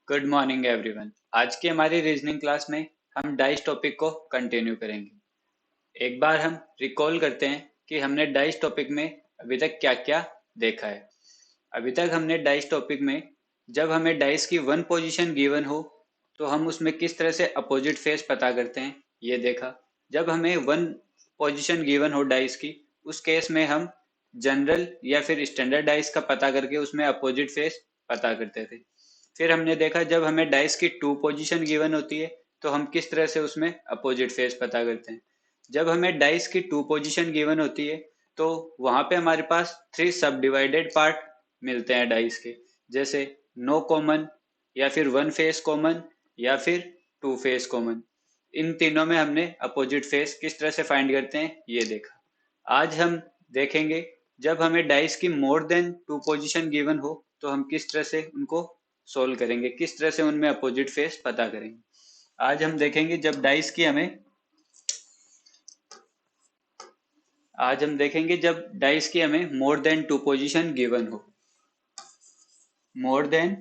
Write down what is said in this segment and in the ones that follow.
Good morning everyone. आज की हमारी रीजनिंग क्लास में हम डाइस टॉपिक को कंटिन्यू करेंगे। एक बार हम रिकॉल करते हैं कि हमने डाइस टॉपिक में अभी तक क्या क्या देखा है। अभी तक हमने डाइस टॉपिक में जब हमें डाइस की वन पोजीशन गिवन हो तो हम उसमें किस तरह से अपोजिट फेस पता करते हैं ये देखा। जब हमें वन पोजीशन गिवन हो डाइस की, उस केस में हम जनरल या फिर स्टैंडर्ड डाइस का पता करके उसमें अपोजिट फेस पता करते थे। फिर हमने देखा जब हमें डाइस की टू पोजीशन गिवन होती है तो हम किस तरह से उसमें अपोजिट फेस पता करते हैं। जब हमें डाइस की टू पोजीशन गिवन होती है तो वहां पे हमारे पास थ्री सब डिवाइडेड पार्ट मिलते हैं डाइस के, जैसे नो कॉमन या फिर वन फेस कॉमन या फिर टू फेस कॉमन। इन तीनों में हमने अपोजिट फेस किस तरह से फाइंड करते हैं ये देखा। आज हम देखेंगे जब हमें डाइस की more than two position given हो तो हम किस तरह से उनको सोल्व करेंगे, किस तरह से उनमें अपोजिट फेस पता करेंगे। आज हम देखेंगे जब डाइस की हमें आज हम देखेंगे जब डाइस की हमें more than two position given हो। मोर देन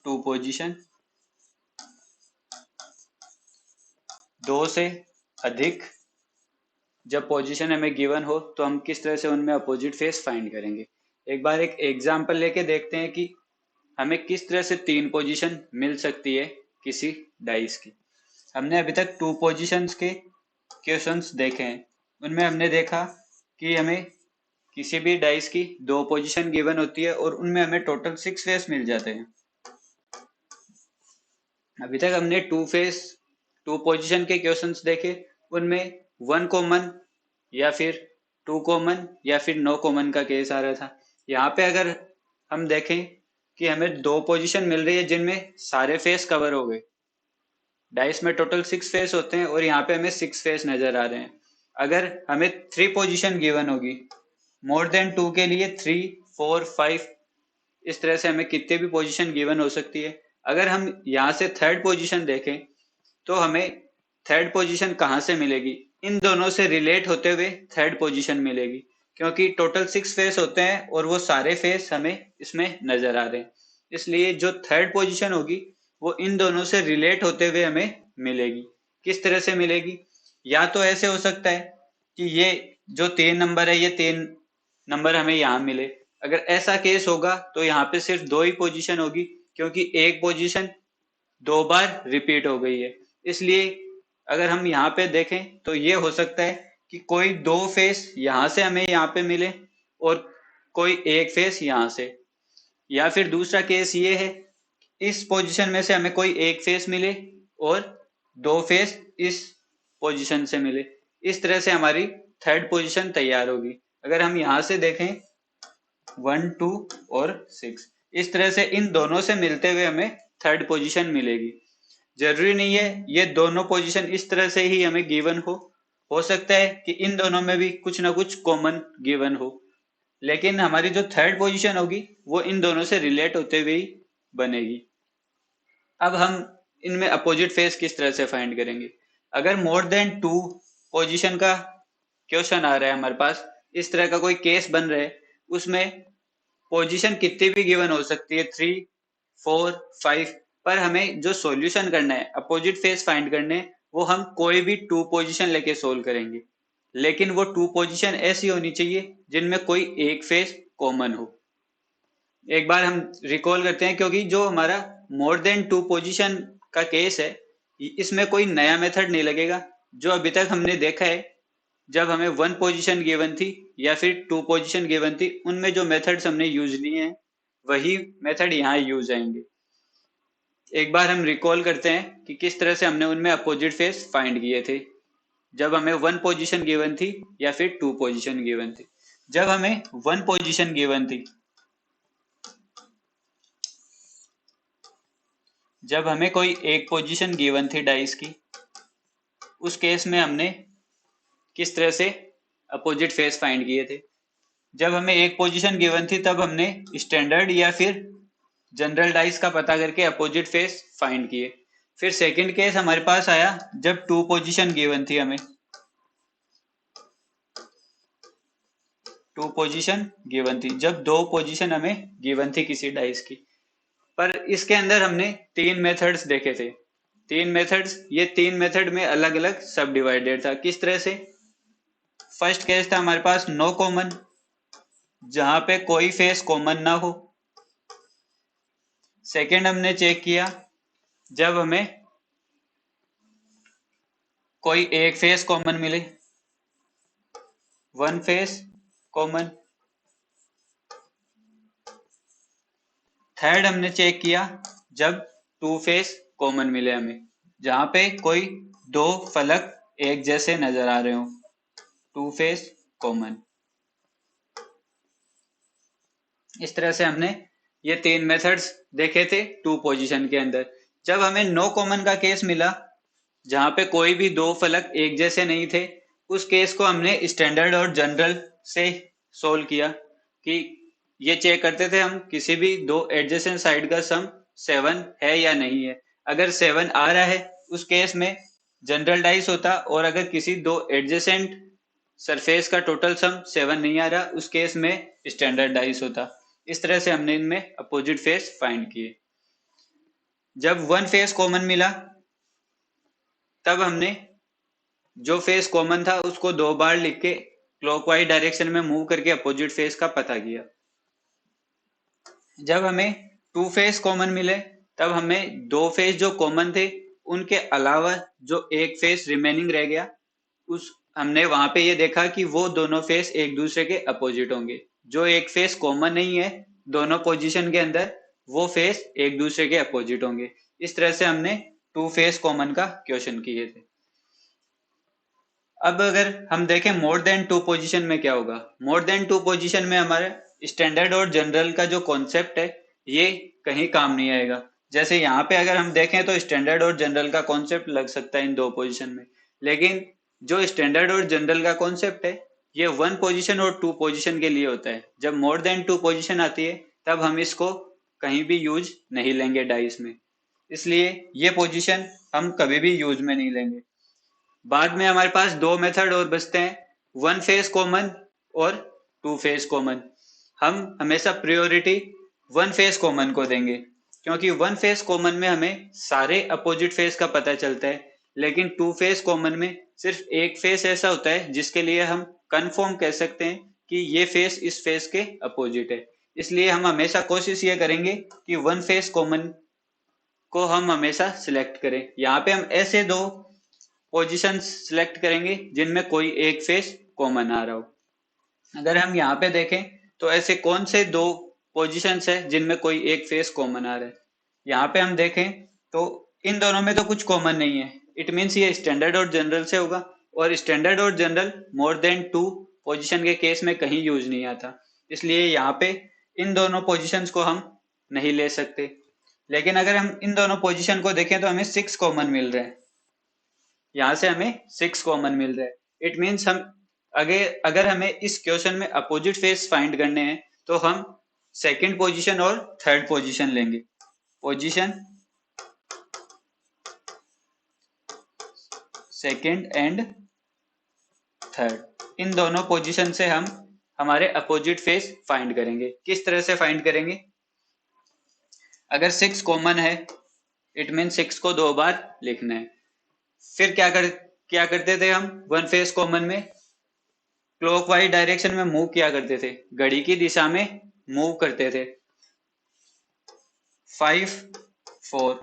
टू पोजीशन, दो से अधिक जब पोजीशन हमें गिवन हो तो हम किस तरह से उनमें अपोजिट फेस फाइंड करेंगे। एक बार एक एग्जांपल लेके देखते हैं कि हमें किस तरह से तीन पोजीशन मिल सकती है किसी डाइस की। हमने अभी तक टू पोजीशंस के क्वेश्चंस देखे हैं, उनमें हमने देखा कि हमें किसी भी डाइस की दो पोजीशन गिवन होती है और उनमें हमें टोटल सिक्स फेस मिल जाते हैं। अभी तक हमने टू पोजीशन के क्वेश्चंस देखे, उनमें वन कॉमन या फिर टू कॉमन या फिर नो कॉमन का केस आ रहा था। यहाँ पे अगर हम देखें कि हमें दो पोजीशन मिल रही है जिनमें सारे फेस कवर हो गए। डाइस में टोटल सिक्स फेस होते हैं और यहाँ पे हमें सिक्स फेस नजर आ रहे हैं। अगर हमें थ्री पोजीशन गिवन होगी, मोर देन टू के लिए थ्री, फोर, फाइव, इस तरह से हमें कितने भी पोजीशन गिवन हो सकती है। अगर हम यहाँ से थर्ड पोजीशन देखें तो हमें थर्ड पोजीशन कहाँ से मिलेगी, इन दोनों से रिलेट होते हुए थर्ड पोजीशन मिलेगी, क्योंकि टोटल सिक्स फेस होते हैं और वो सारे फेस हमें इसमें नजर आ रहे हैं। इसलिए जो थर्ड पोजीशन होगी वो इन दोनों से रिलेट होते हुए हमें मिलेगी। किस तरह से मिलेगी, या तो ऐसे हो सकता है कि ये जो तीन नंबर है ये तीन नंबर हमें यहाँ मिले। अगर ऐसा केस होगा तो यहाँ पे सिर्फ दो ही पोजीशन होगी, क्योंकि एक पोजीशन दो बार रिपीट हो गई है। इसलिए अगर हम यहाँ पे देखें तो ये हो सकता है कि कोई दो फेस यहाँ से हमें यहाँ पे मिले और कोई एक फेस यहाँ से, या फिर दूसरा केस ये है इस पोजीशन में से हमें कोई एक फेस मिले और दो फेस इस पोजीशन से मिले। इस तरह से हमारी थर्ड पोजीशन तैयार होगी। अगर हम यहाँ से देखें वन, टू और सिक्स, इस तरह से इन दोनों से मिलते हुए हमें थर्ड पोजीशन मिलेगी। जरूरी नहीं है ये दोनों पोजीशन इस तरह से ही हमें गिवन हो सकता है कि इन दोनों में भी कुछ ना कुछ कॉमन गिवन हो, लेकिन हमारी जो थर्ड पोजीशन होगी वो इन दोनों से रिलेट होते हुए ही बनेगी। अब हम इनमें अपोजिट फेस किस तरह से फाइंड करेंगे। अगर मोर देन टू पोजीशन का क्वेश्चन आ रहा है हमारे पास, इस तरह का कोई केस बन रहा है, उसमें पोजीशन कितनी भी गिवन हो सकती है, थ्री, फोर, फाइव, पर हमें जो सॉल्यूशन करना है, अपोजिट फेस फाइंड करने हैं, वो हम कोई भी टू पोजीशन लेके सोल्व करेंगे। लेकिन वो टू पोजीशन ऐसी होनी चाहिए जिनमें कोई एक फेस कॉमन हो। एक बार हम रिकॉल करते हैं, क्योंकि जो हमारा मोर देन टू पोजीशन का केस है इसमें कोई नया मेथड नहीं लगेगा। जो अभी तक हमने देखा है जब हमें वन पोजीशन गिवन थी या फिर टू पोजीशन गिवन थी, उनमें जो मेथड्स हमने यूज लिए हैं वही मेथड यहाँ यूज आएंगे। एक बार हम रिकॉल करते हैं कि किस तरह से हमने उनमें अपोजिट फेस फाइंड किए थे जब हमें वन पोजीशन गिवन थी या फिर टू पोजीशन गिवन थी। जब हमें वन पोजीशन गिवन थी, जब हमें कोई एक पोजीशन गिवन थी डाइस की, उस केस में हमने किस तरह से अपोजिट फेस फाइंड किए थे। जब हमें एक पोजीशन गिवन थी तब हमने स्टैंडर्ड या फिर जनरल डाइस का पता करके अपोजिट फेस फाइंड किए। फिर सेकंड केस हमारे पास आया जब टू पोजीशन गिवन थी, हमें टू पोजीशन गिवन थी, जब दो पोजीशन हमें गिवन थी किसी डाइस की, पर इसके अंदर हमने 3 मेथड्स देखे थे। 3 मेथड्स, ये 3 मेथड में अलग अलग सब डिवाइडेड था। किस तरह से? फर्स्ट केस था हमारे पास नो कॉमन, जहां पे कोई फेस कॉमन ना हो। सेकेंड हमने चेक किया जब हमें कोई एक फेस कॉमन मिले, वन फेस कॉमन। थर्ड हमने चेक किया जब टू फेस कॉमन मिले हमें, जहां पे कोई दो फलक एक जैसे नजर आ रहे हो, टू फेस कॉमन। इस तरह से हमने ये 3 मेथड्स देखे थे टू पोजीशन के अंदर। जब हमें नो कॉमन का केस मिला, जहां पे कोई भी दो फलक एक जैसे नहीं थे, उस केस को हमने स्टैंडर्ड और जनरल से सोल्व किया। कि ये चेक करते थे हम किसी भी दो एडजेसेंट साइड का सम 7 है या नहीं है। अगर 7 आ रहा है उस केस में जनरल डाइस होता, और अगर किसी दो एडजेसेंट सरफेस का टोटल सम 7 नहीं आ रहा उस केस में स्टैंडर्ड डाइस होता। इस तरह से हमने इनमें अपोजिट फेस फाइंड किए। जब वन फेस कॉमन मिला, तब हमने जो फेस कॉमन था उसको 2 बार लिख के क्लॉकवाइज डायरेक्शन में मूव करके अपोजिट फेस का पता किया। जब हमें टू फेस कॉमन मिले, तब हमें दो फेस जो कॉमन थे उनके अलावा जो एक फेस रिमेनिंग रह गया, उस हमने वहां पे ये देखा कि वो दोनों फेस एक दूसरे के अपोजिट होंगे। जो एक फेस कॉमन नहीं है दोनों पोजीशन के अंदर, वो फेस एक दूसरे के अपोजिट होंगे। इस तरह से हमने टू फेस कॉमन का क्वेश्चन किए थे। अब अगर हम देखें मोर देन टू पोजीशन में क्या होगा। मोर देन टू पोजीशन में हमारे स्टैंडर्ड और जनरल का जो कॉन्सेप्ट है ये कहीं काम नहीं आएगा। जैसे यहाँ पे अगर हम देखें तो स्टैंडर्ड और जनरल का कॉन्सेप्ट लग सकता है इन दो पोजीशन में, लेकिन जो स्टैंडर्ड और जनरल का कॉन्सेप्ट है ये वन पोजीशन और टू पोजीशन के लिए होता है। जब मोर देन टू पोजीशन आती है तब हम इसको कहीं भी यूज नहीं लेंगे डाइस में, इसलिए ये पोजीशन हम कभी भी यूज में नहीं लेंगे। बाद में हमारे पास दो मेथड और बचते हैं, वन फेस कॉमन और टू फेस कॉमन। हम हमेशा प्रायोरिटी वन फेस कॉमन को देंगे, क्योंकि वन फेस कॉमन में हमें सारे अपोजिट फेस का पता चलता है, लेकिन टू फेस कॉमन में सिर्फ एक फेस ऐसा होता है जिसके लिए हम कंफर्म कह सकते हैं कि ये फेस इस फेस के अपोजिट है। इसलिए हम हमेशा कोशिश ये करेंगे कि वन फेस कॉमन को हम हमेशा सिलेक्ट करें। यहाँ पे हम ऐसे दो पोजीशन सिलेक्ट करेंगे जिनमें कोई एक फेस कॉमन आ रहा हो। अगर हम यहाँ पे देखें तो ऐसे कौन से दो पोजीशंस है जिनमें कोई एक फेस कॉमन आ रहा है। यहाँ पे हम देखें तो इन दोनों में तो कुछ कॉमन नहीं है, इट मीन्स ये स्टैंडर्ड और जनरल से होगा, और स्टैंडर्ड और general more than two position के केस में कहीं यूज नहीं आता, इसलिए यहाँ पे इन दोनों पोजीशंस को हम नहीं ले सकते। लेकिन अगर हम इन दोनों पोजीशन को देखें तो हमें 6 कॉमन मिल रहे हैं, यहाँ से हमें 6 कॉमन मिल रहा है। इट मीन्स हम अगर हमें इस क्वेश्चन में अपोजिट फेस फाइंड करने हैं तो हम सेकंड पोजीशन और थर्ड पोजीशन लेंगे। पोजीशन सेकंड एंड थर्ड, इन दोनों पोजीशन से हम हमारे अपोजिट फेस फाइंड करेंगे। किस तरह से फाइंड करेंगे? अगर 6 कॉमन है इट मीन 6 को 2 बार लिखना है। फिर क्या करते थे हम वन फेस कॉमन में? क्लॉकवाइज डायरेक्शन में मूव किया करते थे, घड़ी की दिशा में मूव करते थे। 5 4।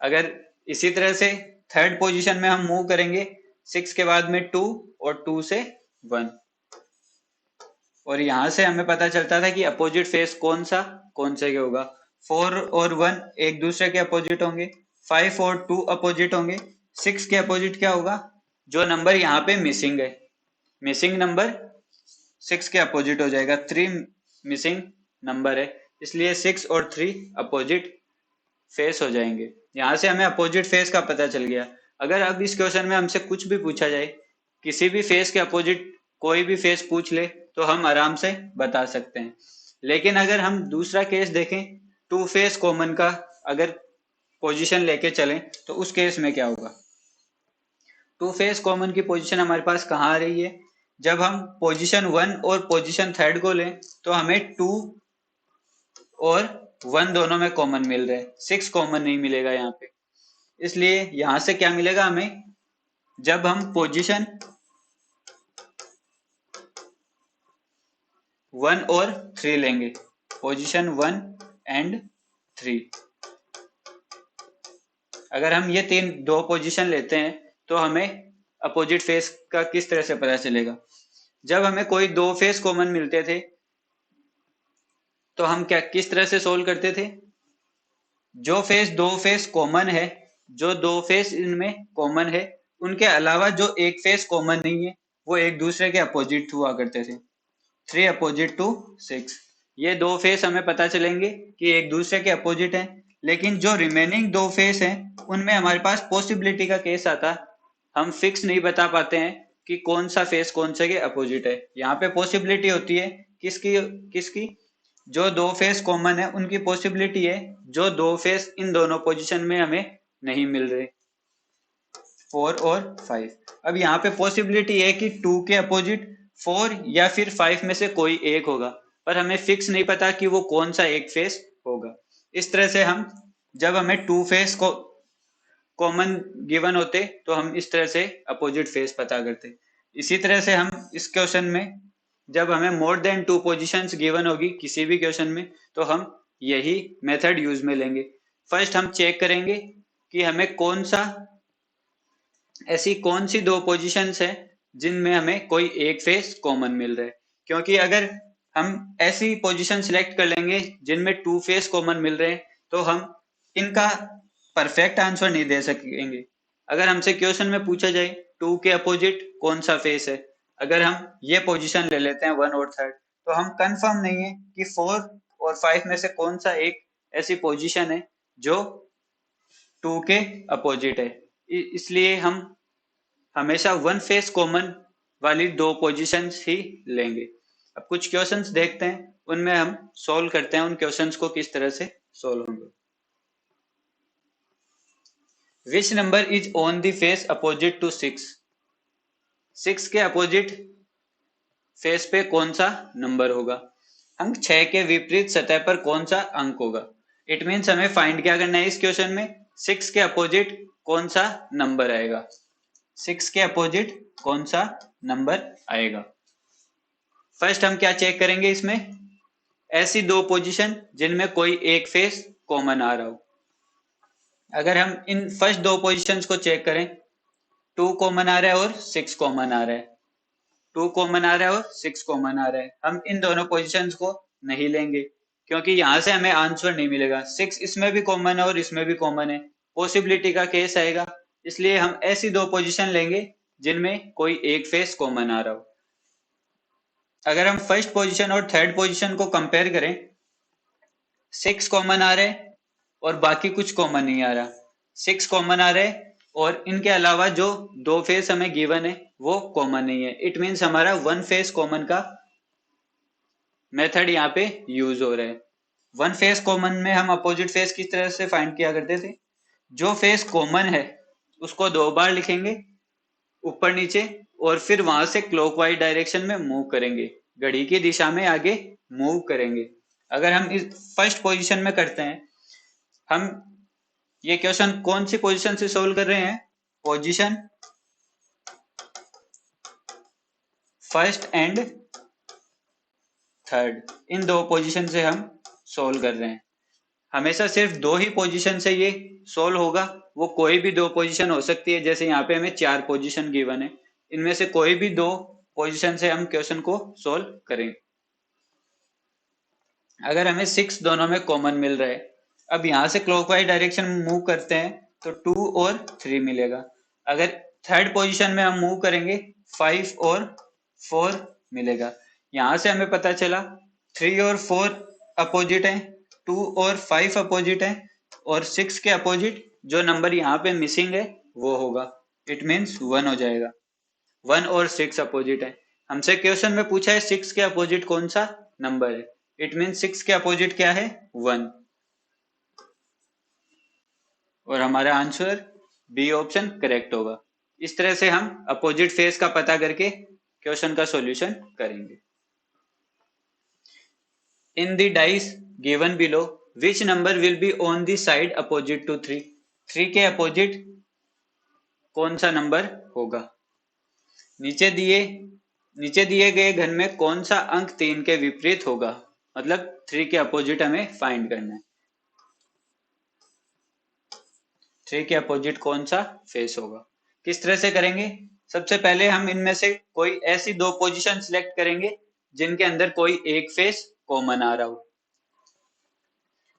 अगर इसी तरह से थर्ड पोजीशन में हम मूव करेंगे 6 के बाद में 2 और 2 से 1, और यहां से हमें पता चलता था कि अपोजिट फेस कौन से के होगा। 4 और 1 एक दूसरे के अपोजिट होंगे, 5 और 2 अपोजिट होंगे, 6 के अपोजिट क्या होगा? जो नंबर यहाँ पे मिसिंग है, मिसिंग नंबर 6 के अपोजिट हो जाएगा। 3 मिसिंग नंबर है, इसलिए 6 और 3 अपोजिट फेस हो जाएंगे। यहाँ से हमें अपोजिट फेस का पता चल गया। अगर अब इस क्वेश्चन में हमसे कुछ भी पूछा जाए, किसी भी फेस के अपोजिट कोई भी फेस पूछ ले तो हम आराम से बता सकते हैं। लेकिन अगर हम दूसरा केस देखें, टू फेस कॉमन का अगर पोजीशन लेके चलें तो उस केस में क्या होगा? टू फेस कॉमन की पोजीशन हमारे पास कहाँ आ रही है? जब हम पोजीशन 1 और पोजीशन 3 को लें तो हमें 2 और 1 दोनों में कॉमन मिल रहा है, 6 कॉमन नहीं मिलेगा यहाँ पे। इसलिए यहां से क्या मिलेगा हमें, जब हम पोजीशन 1 और 3 लेंगे, पोजीशन 1 एंड 3, अगर हम ये दो पोजीशन लेते हैं तो हमें अपोजिट फेस का किस तरह से पता चलेगा। जब हमें कोई दो फेस कॉमन मिलते थे तो हम क्या किस तरह से सोल्व करते थे, जो फेस दो फेस कॉमन है, जो दो फेस इनमें कॉमन है, उनके अलावा जो एक फेस कॉमन नहीं है वो एक दूसरे के अपोजिट हुआ करते थे। 3 अपोजिट टू 6, ये दो फेस हमें पता चलेंगे कि एक दूसरे के अपोजिट हैं। लेकिन जो रिमेनिंग दो फेस हैं उनमें हमारे पास पॉसिबिलिटी का केस आता, हम फिक्स नहीं बता पाते हैं कि कौन सा फेस कौन से के अपोजिट है। यहाँ पे पॉसिबिलिटी होती है किसकी किसकी, जो दो फेस कॉमन है उनकी पॉसिबिलिटी है, जो दो फेस इन दोनों पोजीशन में हमें नहीं मिल रहे, 4 और 5। अब यहाँ पे पॉसिबिलिटी है कि 2 के अपोजिट 4 या फिर 5 में से कोई एक होगा, पर हमें फिक्स नहीं पता कि वो कौन सा एक फेस होगा। इस तरह से हम, जब हमें 2 फेस को कॉमन गिवन होते तो हम इस तरह से अपोजिट फेस पता करते। इसी तरह से हम इस क्वेश्चन में, जब हमें मोर देन 2 पोजीशंस गिवन होगी किसी भी क्वेश्चन में, तो हम यही मेथड यूज में लेंगे। फर्स्ट हम चेक करेंगे कि हमें ऐसी कौन सी दो पोजीशंस है जिनमें हमें कोई एक फेस कॉमन मिल रहा है। क्योंकि अगर हम ऐसी पोजीशन सिलेक्ट कर लेंगे जिनमें 2 फेस कॉमन मिल रहे हैं तो हम इनका परफेक्ट आंसर नहीं दे सकेंगे। अगर हमसे क्वेश्चन में पूछा जाए 2 के अपोजिट कौन सा फेस है, अगर हम ये पोजीशन ले लेते हैं 1 और 3, तो हम कंफर्म नहीं है कि 4 और 5 में से कौन सा एक ऐसी पोजीशन है जो 2 के अपोजिट है। इसलिए हम हमेशा 1 फेस कॉमन वाली दो पोजीशंस ही लेंगे। अब कुछ क्वेश्चंस देखते हैं, उनमें हम सोल्व करते हैं उन क्वेश्चंस को किस तरह से सोल्व होंगे। Which number is on the face opposite to 6, 6 के अपोजिट फेस पे कौन सा नंबर होगा। अंक 6 के विपरीत सतह पर कौन सा अंक होगा। इट मीन्स हमें फाइंड क्या करना है इस क्वेश्चन में, 6 के अपोजिट कौन सा नंबर आएगा, 6 के अपोजिट कौन सा नंबर आएगा। फर्स्ट हम क्या चेक करेंगे इसमें, ऐसी दो पोजीशन जिनमें कोई एक फेस कॉमन आ रहा हो। अगर हम इन फर्स्ट दो पोजीशंस को चेक करें, 2 कॉमन आ रहा है और 6 कॉमन आ रहा है, 2 कॉमन आ रहा है और 6 कॉमन आ रहा है, हम इन दोनों पोजीशंस को नहीं लेंगे क्योंकि यहां से हमें आंसर नहीं मिलेगा। 6 इसमें भी कॉमन है और इसमें भी कॉमन है, पॉसिबिलिटी का केस आएगा। इसलिए हम ऐसी दो पोजीशन लेंगे जिनमें कोई एक फेस कॉमन आ रहा हो। अगर हम फर्स्ट पोजीशन और थर्ड पोजीशन को कंपेयर करें, 6 कॉमन आ रहा है और बाकी कुछ कॉमन नहीं आ रहा, 6 कॉमन आ रहा है और इनके अलावा जो दो फेस हमें गिवन है वो कॉमन नहीं है। इट मीन्स हमारा 1 फेस कॉमन का मेथड यहाँ पे यूज हो रहा है। 1 फेस कॉमन में हम अपोजिट फेस किस तरह से फाइंड किया करते थे, जो फेस कॉमन है उसको 2 बार लिखेंगे ऊपर नीचे और फिर वहां से क्लॉकवाइज डायरेक्शन में मूव करेंगे, घड़ी की दिशा में आगे मूव करेंगे। अगर हम इस फर्स्ट पोजीशन में करते हैं, हम ये क्वेश्चन कौन सी पोजीशन से सोल्व कर रहे हैं, पोजीशन फर्स्ट एंड थर्ड, इन दो पोजीशन से हम सोल्व कर रहे हैं। हमेशा सिर्फ दो ही पोजीशन से ये सोल्व होगा, वो कोई भी दो पोजीशन हो सकती है। जैसे यहाँ पे हमें 4 पोजीशन गिवन है, इनमें से कोई भी दो पोजीशन से हम क्वेश्चन को सोल्व करें। अगर हमें 6 दोनों में कॉमन मिल रहा है, अब यहाँ से क्लॉकवाइज डायरेक्शन में मूव करते हैं तो 2 और 3 मिलेगा। अगर थर्ड पोजीशन में हम मूव करेंगे 5 और 4 मिलेगा। यहाँ से हमें पता चला 3 और 4 अपोजिट है, 2 और 5 अपोजिट है और 6 के अपोजिट जो नंबर यहाँ पे मिसिंग है वो होगा। इट मीन्स 1 हो जाएगा। 1 और 6 अपोजिट है। हमसे क्वेश्चन में पूछा है 6 के अपोजिट कौन सा नंबर है, इट मीन्स 6 के अपोजिट क्या है, 1, और हमारा आंसर बी ऑप्शन करेक्ट होगा। इस तरह से हम अपोजिट फेस का पता करके क्वेश्चन का सॉल्यूशन करेंगे। इन the dice given below which number will be on the side opposite to 3? 3 के अपोजिट कौन सा नंबर होगा? नीचे दिए गए घन में कौन सा अंक 3 के विपरीत होगा? मतलब 3 के अपोजिट हमें फाइंड करना है। 3 के अपोजिट कौन सा फेस होगा? किस तरह से करेंगे? सबसे पहले हम इनमें से कोई ऐसी दो पोजीशन सिलेक्ट करेंगे जिनके अंदर कोई एक फेस कॉमन आ रहा हो।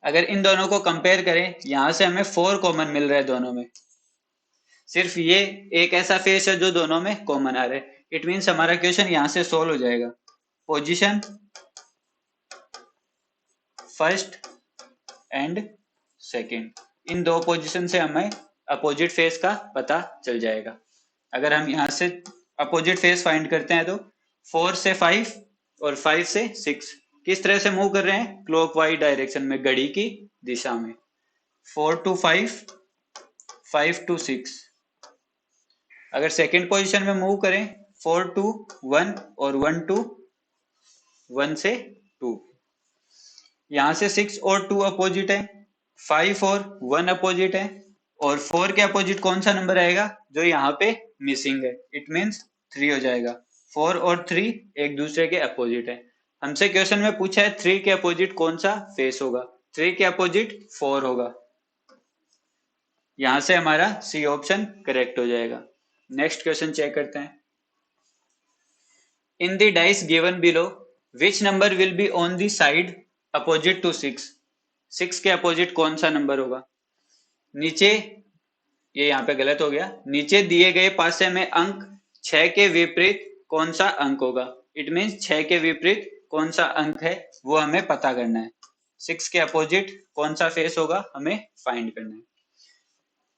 अगर इन दोनों को कंपेयर करें, यहां से हमें 4 कॉमन मिल रहा है दोनों में। सिर्फ ये एक ऐसा फेस है जो दोनों में कॉमन आ रहा है। इट मीन्स हमारा क्वेश्चन यहां से सोल्व हो जाएगा। पोजीशन फर्स्ट एंड सेकंड, इन दो पोजीशन से हमें अपोजिट फेस का पता चल जाएगा। अगर हम यहां से अपोजिट फेस फाइंड करते हैं तो 4 से 5 और 5 से 6 किस तरह से मूव कर रहे हैं? क्लॉकवाइज डायरेक्शन में, घड़ी की दिशा में। 4 to 5, 5 to 6। अगर सेकंड पोजीशन में मूव करें 4 to 1 और 1 to 1 से 2। यहां से 6 और 2 अपोजिट है, 5 और 1 अपोजिट है, और 4 के अपोजिट कौन सा नंबर आएगा जो यहाँ पे मिसिंग है? इट मीन्स 3 हो जाएगा। 4 और 3 एक दूसरे के अपोजिट है। हमसे क्वेश्चन में पूछा है 3 के अपोजिट कौन सा फेस होगा? 3 के अपोजिट 4 होगा। यहां से हमारा सी ऑप्शन करेक्ट हो जाएगा। नेक्स्ट क्वेश्चन चेक करते हैं। In the dice given below which number will be on the side opposite to 6? 6 के अपोजिट कौन सा नंबर होगा? नीचे, ये यहाँ पे गलत हो गया, नीचे दिए गए पासे में अंक 6 के विपरीत कौन सा अंक होगा? इट मीन्स 6 के विपरीत कौन सा अंक है वो हमें पता करना है। 6 के अपोजिट कौन सा फेस होगा हमें फाइंड करना है।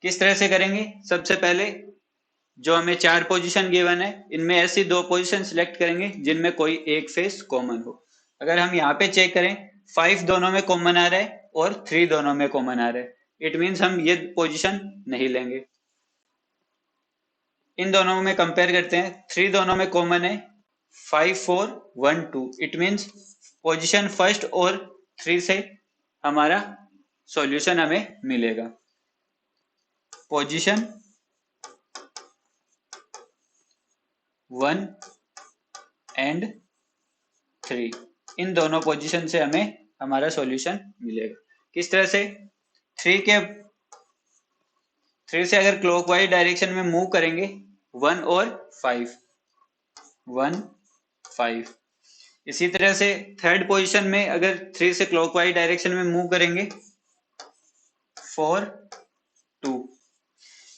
किस तरह से करेंगे? सबसे पहले जो हमें 4 पोजीशन गिवन है, इनमें ऐसी दो पोजीशन सिलेक्ट करेंगे जिनमें कोई एक फेस कॉमन हो। अगर हम यहाँ पे चेक करें 5 दोनों में कॉमन आ रहा है और 3 दोनों में कॉमन आ रहा है। इट मीन्स हम ये पोजीशन नहीं लेंगे। इन दोनों में कंपेयर करते हैं, 3 दोनों में कॉमन है, 5 4 1 2। इट मीन्स पोजीशन फर्स्ट और 3 से हमारा सॉल्यूशन हमें मिलेगा। पोजीशन 1 एंड 3, इन दोनों पोजीशन से हमें हमारा सॉल्यूशन मिलेगा। किस तरह से? 3 से अगर क्लॉकवाइज डायरेक्शन में मूव करेंगे 1 और 5, 1 5। इसी तरह से थर्ड पोजीशन में अगर 3 से क्लॉकवाइज डायरेक्शन में मूव करेंगे 4 2।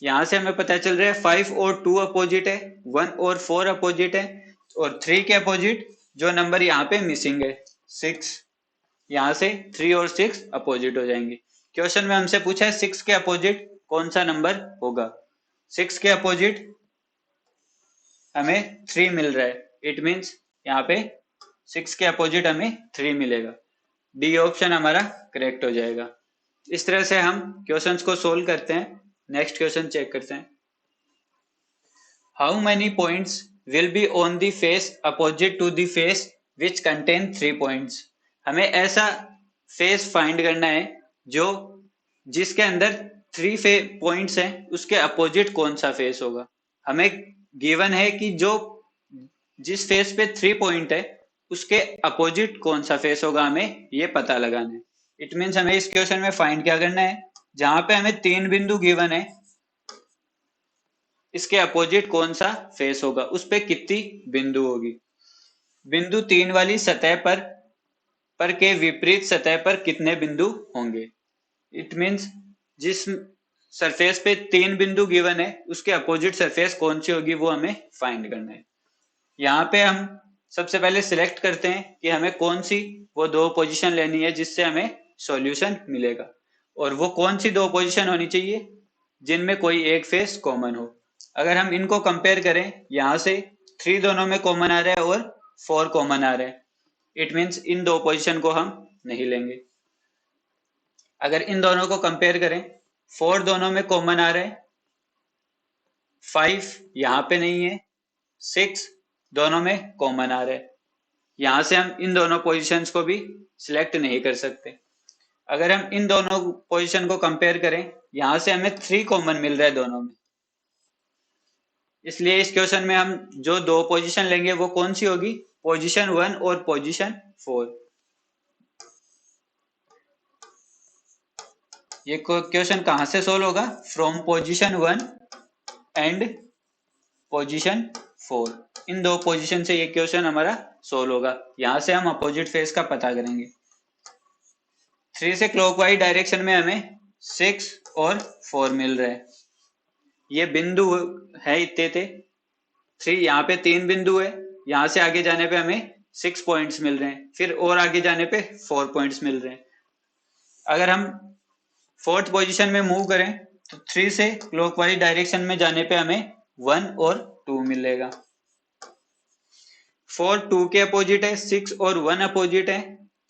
यहां से हमें पता चल रहा है 5 और 2 अपोजिट है, 1 और 4 अपोजिट है, और 3 के अपोजिट जो नंबर यहाँ पे मिसिंग है 6, यहां से 3 और 6 अपोजिट हो जाएंगे। क्वेश्चन में हमसे पूछा है 6 के अपोजिट कौन सा नंबर होगा? 6 के अपोजिट हमें 3 मिल रहा है। इट मीन्स यहाँ पे 6 के अपोजिट हमें 3 मिलेगा। डी ऑप्शन हमारा करेक्ट हो जाएगा। इस तरह से हम क्वेश्चंस को सोल्व करते हैं। नेक्स्ट क्वेश्चन चेक करते हैं। How many points will be on the face opposite to the face which contain 3 points? हमें ऐसा फेस फाइंड करना है जो जिसके अंदर 3 पॉइंट्स हैं, उसके अपोजिट कौन सा फेस होगा। हमें गिवन है कि जो जिस फेस पे 3 पॉइंट है उसके अपोजिट कौन सा फेस होगा, हमें ये पता लगाना है। इट मीन्स हमें इस क्वेश्चन में फाइंड क्या करना है, जहां पे हमें 3 बिंदु गिवन है इसके अपोजिट कौन सा फेस होगा, उस पे कितनी बिंदु होगी। बिंदु 3 वाली सतह पर के विपरीत सतह पर कितने बिंदु होंगे। इट मीन्स जिस सरफेस पे 3 बिंदु गिवन है उसके अपोजिट सरफेस कौन सी होगी वो हमें फाइंड करना है। यहाँ पे हम सबसे पहले सिलेक्ट करते हैं कि हमें कौन सी वो दो पोजीशन लेनी है जिससे हमें सॉल्यूशन मिलेगा, और वो कौन सी दो पोजीशन होनी चाहिए जिनमें कोई एक फेस कॉमन हो। अगर हम इनको कंपेयर करें, यहाँ से 3 दोनों में कॉमन आ रहा है और 4 कॉमन आ रहा है। इट मीन्स इन दो पोजीशन को हम नहीं लेंगे। अगर इन दोनों को कंपेयर करें, 4 दोनों में कॉमन आ रहा है, 5 यहाँ पे नहीं है, 6 दोनों में कॉमन आ रहा है। यहाँ से हम इन दोनों पोजीशंस को भी सिलेक्ट नहीं कर सकते। अगर हम इन दोनों पोजीशन को कंपेयर करें, यहाँ से हमें 3 कॉमन मिल रहा है दोनों में, इसलिए इस क्वेश्चन में हम जो दो पोजीशन लेंगे वो कौन सी होगी, पोजीशन 1 और पोजीशन 4। ये क्वेश्चन कहां से सोल्व होगा, फ्रॉम पोजीशन 1 एंड पोजीशन 4। इन दो पोजीशन से ये क्वेश्चन हमारा सोल्व होगा। यहां से हम अपोजिट फेस का पता करेंगे। 3 से क्लॉकवाइज डायरेक्शन में हमें 6 और 4 मिल रहे हैं। ये बिंदु है इतने थे 3, यहाँ पे 3 बिंदु है, यहाँ से आगे जाने पे हमें 6 पॉइंट्स मिल रहे हैं, फिर और आगे जाने पे 4 पॉइंट्स मिल रहे हैं। अगर हम 4th पोजीशन में मूव करें तो 3 से क्लॉकवाइज डायरेक्शन में जाने पे हमें 1 और 2 मिलेगा। 4 2 के अपोजिट है, 6 और 1 अपोजिट है।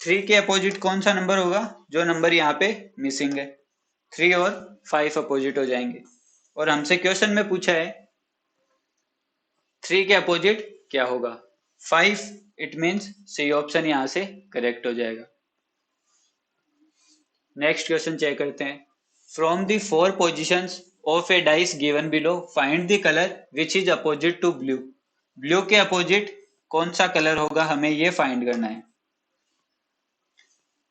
3 के अपोजिट कौन सा नंबर होगा, जो नंबर यहाँ पे मिसिंग है। 3 और 5 अपोजिट हो जाएंगे। और हमसे क्वेश्चन में पूछा है 3 के अपोजिट क्या होगा, 5। इट मीन्स सी ऑप्शन यहाँ से करेक्ट हो जाएगा। नेक्स्ट क्वेश्चन चेक करते हैं। From the 4 positions of a dice given below find the colour which is opposite to blue. Blue के अपोजिट कौन सा कलर होगा, हमें ये फाइंड करना है।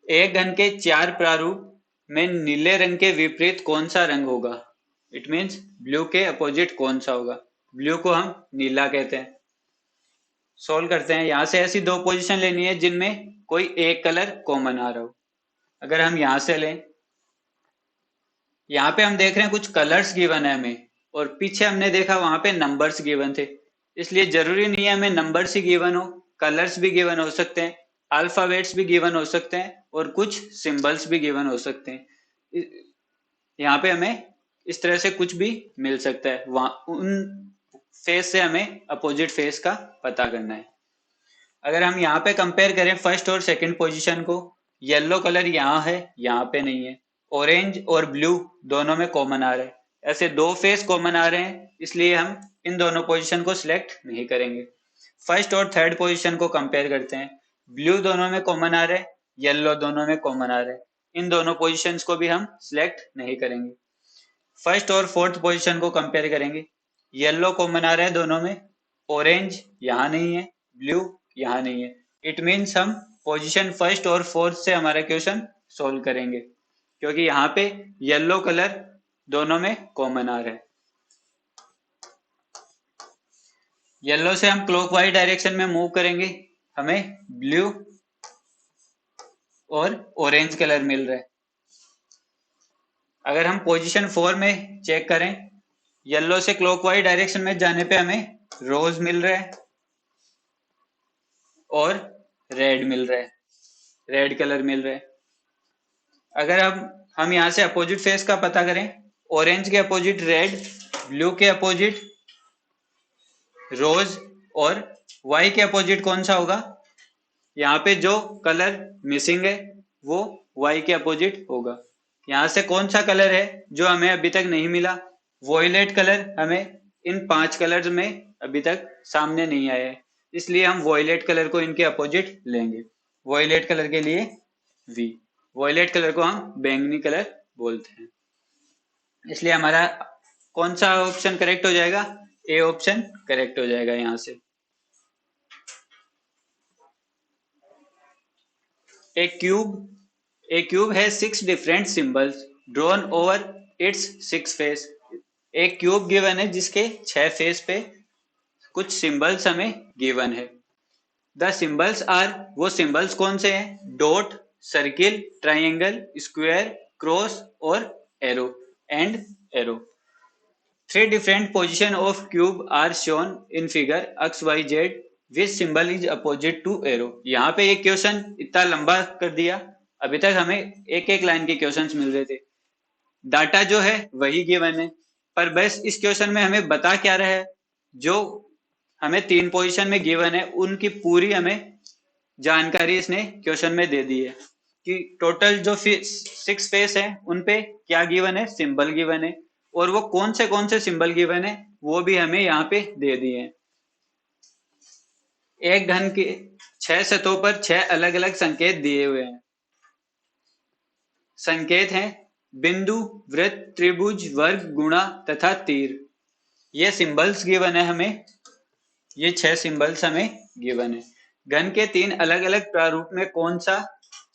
एक घन के 4 प्रारूप में नीले रंग के विपरीत कौन सा रंग होगा। इट मीन्स ब्लू के अपोजिट कौन सा होगा। ब्लू को हम नीला कहते हैं। सोल्व करते हैं। यहां से ऐसी दो पोजीशन लेनी है जिनमें कोई एक कलर कॉमन आ रहा हो। अगर हम यहां से लें, यहाँ पे हम देख रहे हैं कुछ कलर्स गिवन है हमें, और पीछे हमने देखा वहां पे नंबर्स गिवन थे। इसलिए जरूरी नहीं है हमें नंबर्स ही गिवन हो, कलर्स भी गिवन हो सकते हैं, अल्फाबेट्स भी गिवन हो सकते हैं, और कुछ सिंबल्स भी गिवन हो सकते हैं। यहाँ पे हमें इस तरह से कुछ भी मिल सकता है। वहां उन फेस से हमें अपोजिट फेस का पता करना है। अगर हम यहाँ पे कंपेयर करें फर्स्ट और सेकंड पोजीशन को, येलो कलर यहाँ है, यहाँ पे नहीं है। ऑरेंज और ब्लू दोनों में कॉमन आ रहे हैं। ऐसे दो फेस कॉमन आ रहे हैं, इसलिए हम इन दोनों पोजीशन को सिलेक्ट नहीं करेंगे। फर्स्ट और थर्ड पोजीशन को कंपेयर करते हैं। ब्लू दोनों में कॉमन आ रहे हैं, येलो दोनों में कॉमन आ रहे हैं। इन दोनों पोजीशंस को भी हम सिलेक्ट नहीं करेंगे। फर्स्ट और फोर्थ पोजीशन को कंपेयर करेंगे। येलो कॉमन आ रहा है दोनों में, ऑरेंज यहाँ नहीं है, ब्लू यहाँ नहीं है। इट मीन्स हम पोजीशन फर्स्ट और फोर्थ से हमारा क्वेश्चन सोल्व करेंगे, क्योंकि यहाँ पे येलो कलर दोनों में कॉमन आ रहा है। येलो से हम क्लॉकवाइज डायरेक्शन में मूव करेंगे, हमें ब्लू और ऑरेंज कलर मिल रहा है। अगर हम पोजीशन 4 में चेक करें, येलो से क्लॉकवाइज डायरेक्शन में जाने पे हमें रोज मिल रहा है और रेड मिल रहा है, रेड कलर मिल रहा है। अगर हम यहाँ से अपोजिट फेस का पता करें, ऑरेंज के अपोजिट रेड, ब्लू के अपोजिट रोज, और वाई के अपोजिट कौन सा होगा। यहाँ पे जो कलर मिसिंग है वो वाई के अपोजिट होगा। यहाँ से कौन सा कलर है जो हमें अभी तक नहीं मिला, वॉयलेट कलर हमें इन 5 कलर्स में अभी तक सामने नहीं आया है, इसलिए हम वॉयलेट कलर को इनके अपोजिट लेंगे। वॉयलेट कलर के लिए वी, वॉयलेट कलर को हम बैंगनी कलर बोलते हैं। इसलिए हमारा कौन सा ऑप्शन करेक्ट हो जाएगा, ए ऑप्शन करेक्ट हो जाएगा। यहाँ से A cube has 6 different symbols drawn over its 6 face। एक क्यूब गिवन है जिसके 6 फेस पे कुछ सिंबल्स हमें गिवन है। द सिंबल्स आर, वो सिंबल्स कौन से हैं, dot, circle, triangle, square, cross और arrow and arrow. 3 different position of cube are shown in figure XYZ which symbol is opposite to arrow। यहाँ पे ये क्वेश्चन इतना लंबा कर दिया, अभी तक हमें एक एक लाइन के क्वेश्चंस मिल रहे थे। डाटा जो है वही गिवन है, पर बस इस क्वेश्चन में हमें बता क्या रहा है, जो हमें 3 पोजीशन में गिवन है उनकी पूरी हमें जानकारी इसने क्वेश्चन में दे दी है कि टोटल जो 6 फेस है उनपे क्या गिवन है, सिंबल गिवन है, और वो कौन से सिंबल गिवन है वो भी हमें यहाँ पे दे दिए हैं। एक घन के 6 सतहों पर 6 अलग अलग संकेत दिए हुए हैं। संकेत हैं बिंदु, वृत्त, त्रिभुज, वर्ग, गुणा तथा तीर। ये सिंबल्स गिवन है हमें, ये 6 सिंबल्स हमें गिवन है। घन के 3 अलग अलग प्रारूप में कौन सा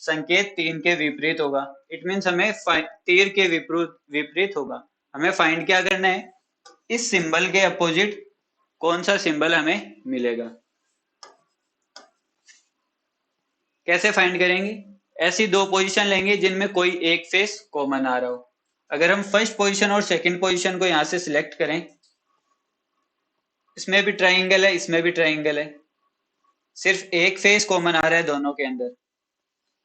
संकेत 3 के विपरीत होगा? इट मीन्स हमें तीर के विपरीत होगा। हमें फाइंड क्या करना है, इस सिंबल के अपोजिट कौन सा सिंबल हमें मिलेगा। कैसे फाइंड करेंगे? ऐसी दो पोजीशन लेंगे जिनमें कोई एक फेस कॉमन आ रहा हो। अगर हम फर्स्ट पोजीशन और सेकंड पोजीशन को यहां से सिलेक्ट करें, इसमें भी ट्राइंगल है, इसमें भी ट्राइंगल है, सिर्फ एक फेस कॉमन आ रहा है दोनों के अंदर,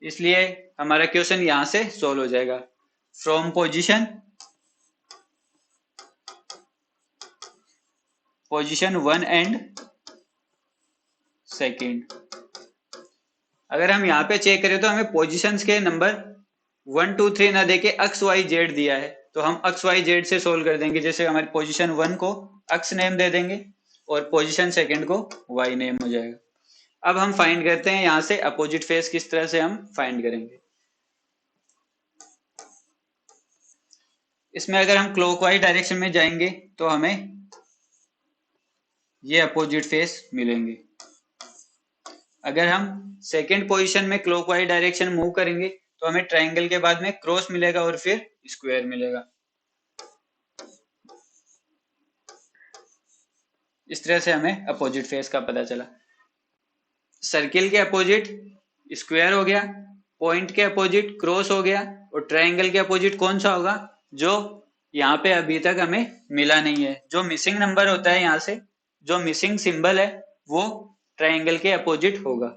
इसलिए हमारा क्वेश्चन यहां से सोल्व हो जाएगा। From position 1 and second. अगर हम यहाँ पे चेक करें तो हमें पोजीशंस के नंबर 1 2 3 ना देके एक्स वाई जेड दिया है, तो हम एक्स वाई जेड से सोल्व कर देंगे। जैसे हमारी पोजीशन 1 को एक्स नेम दे देंगे और पोजीशन सेकंड को वाई नेम हो जाएगा। अब हम फाइंड करते हैं यहाँ से अपोजिट फेस किस तरह से हम फाइंड करेंगे। इसमें अगर हम क्लॉकवाइज डायरेक्शन में जाएंगे तो हमें ये अपोजिट फेस मिलेंगे। अगर हम सेकेंड पोजीशन में क्लॉकवाइज डायरेक्शन मूव करेंगे तो हमें ट्राइंगल के बाद में क्रॉस मिलेगा और फिर स्क्वायर मिलेगा। इस तरह से हमें अपोजिट फेस का पता चला। सर्किल के अपोजिट स्क्वायर हो गया, पॉइंट के अपोजिट क्रॉस हो गया, और ट्राइंगल के अपोजिट कौन सा होगा? जो यहाँ पे अभी तक हमें मिला नहीं है, जो मिसिंग नंबर होता है, यहाँ से जो मिसिंग सिंबल है वो ट्राइंगल के अपोजिट होगा।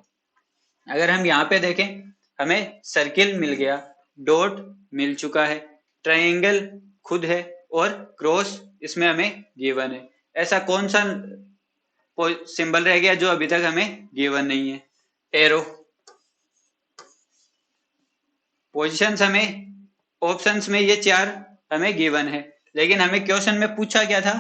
अगर हम यहाँ पे देखें, हमें सर्किल मिल गया, डॉट मिल चुका है, ट्राइंगल खुद है और क्रॉस इसमें हमें गिवन है। ऐसा कौन सा सिंबल रह गया जो अभी तक हमें गिवन नहीं है? एरो। पोजीशंस हमें ऑप्शंस में ये 4 हमें गिवन है, लेकिन हमें क्वेश्चन में पूछा क्या था?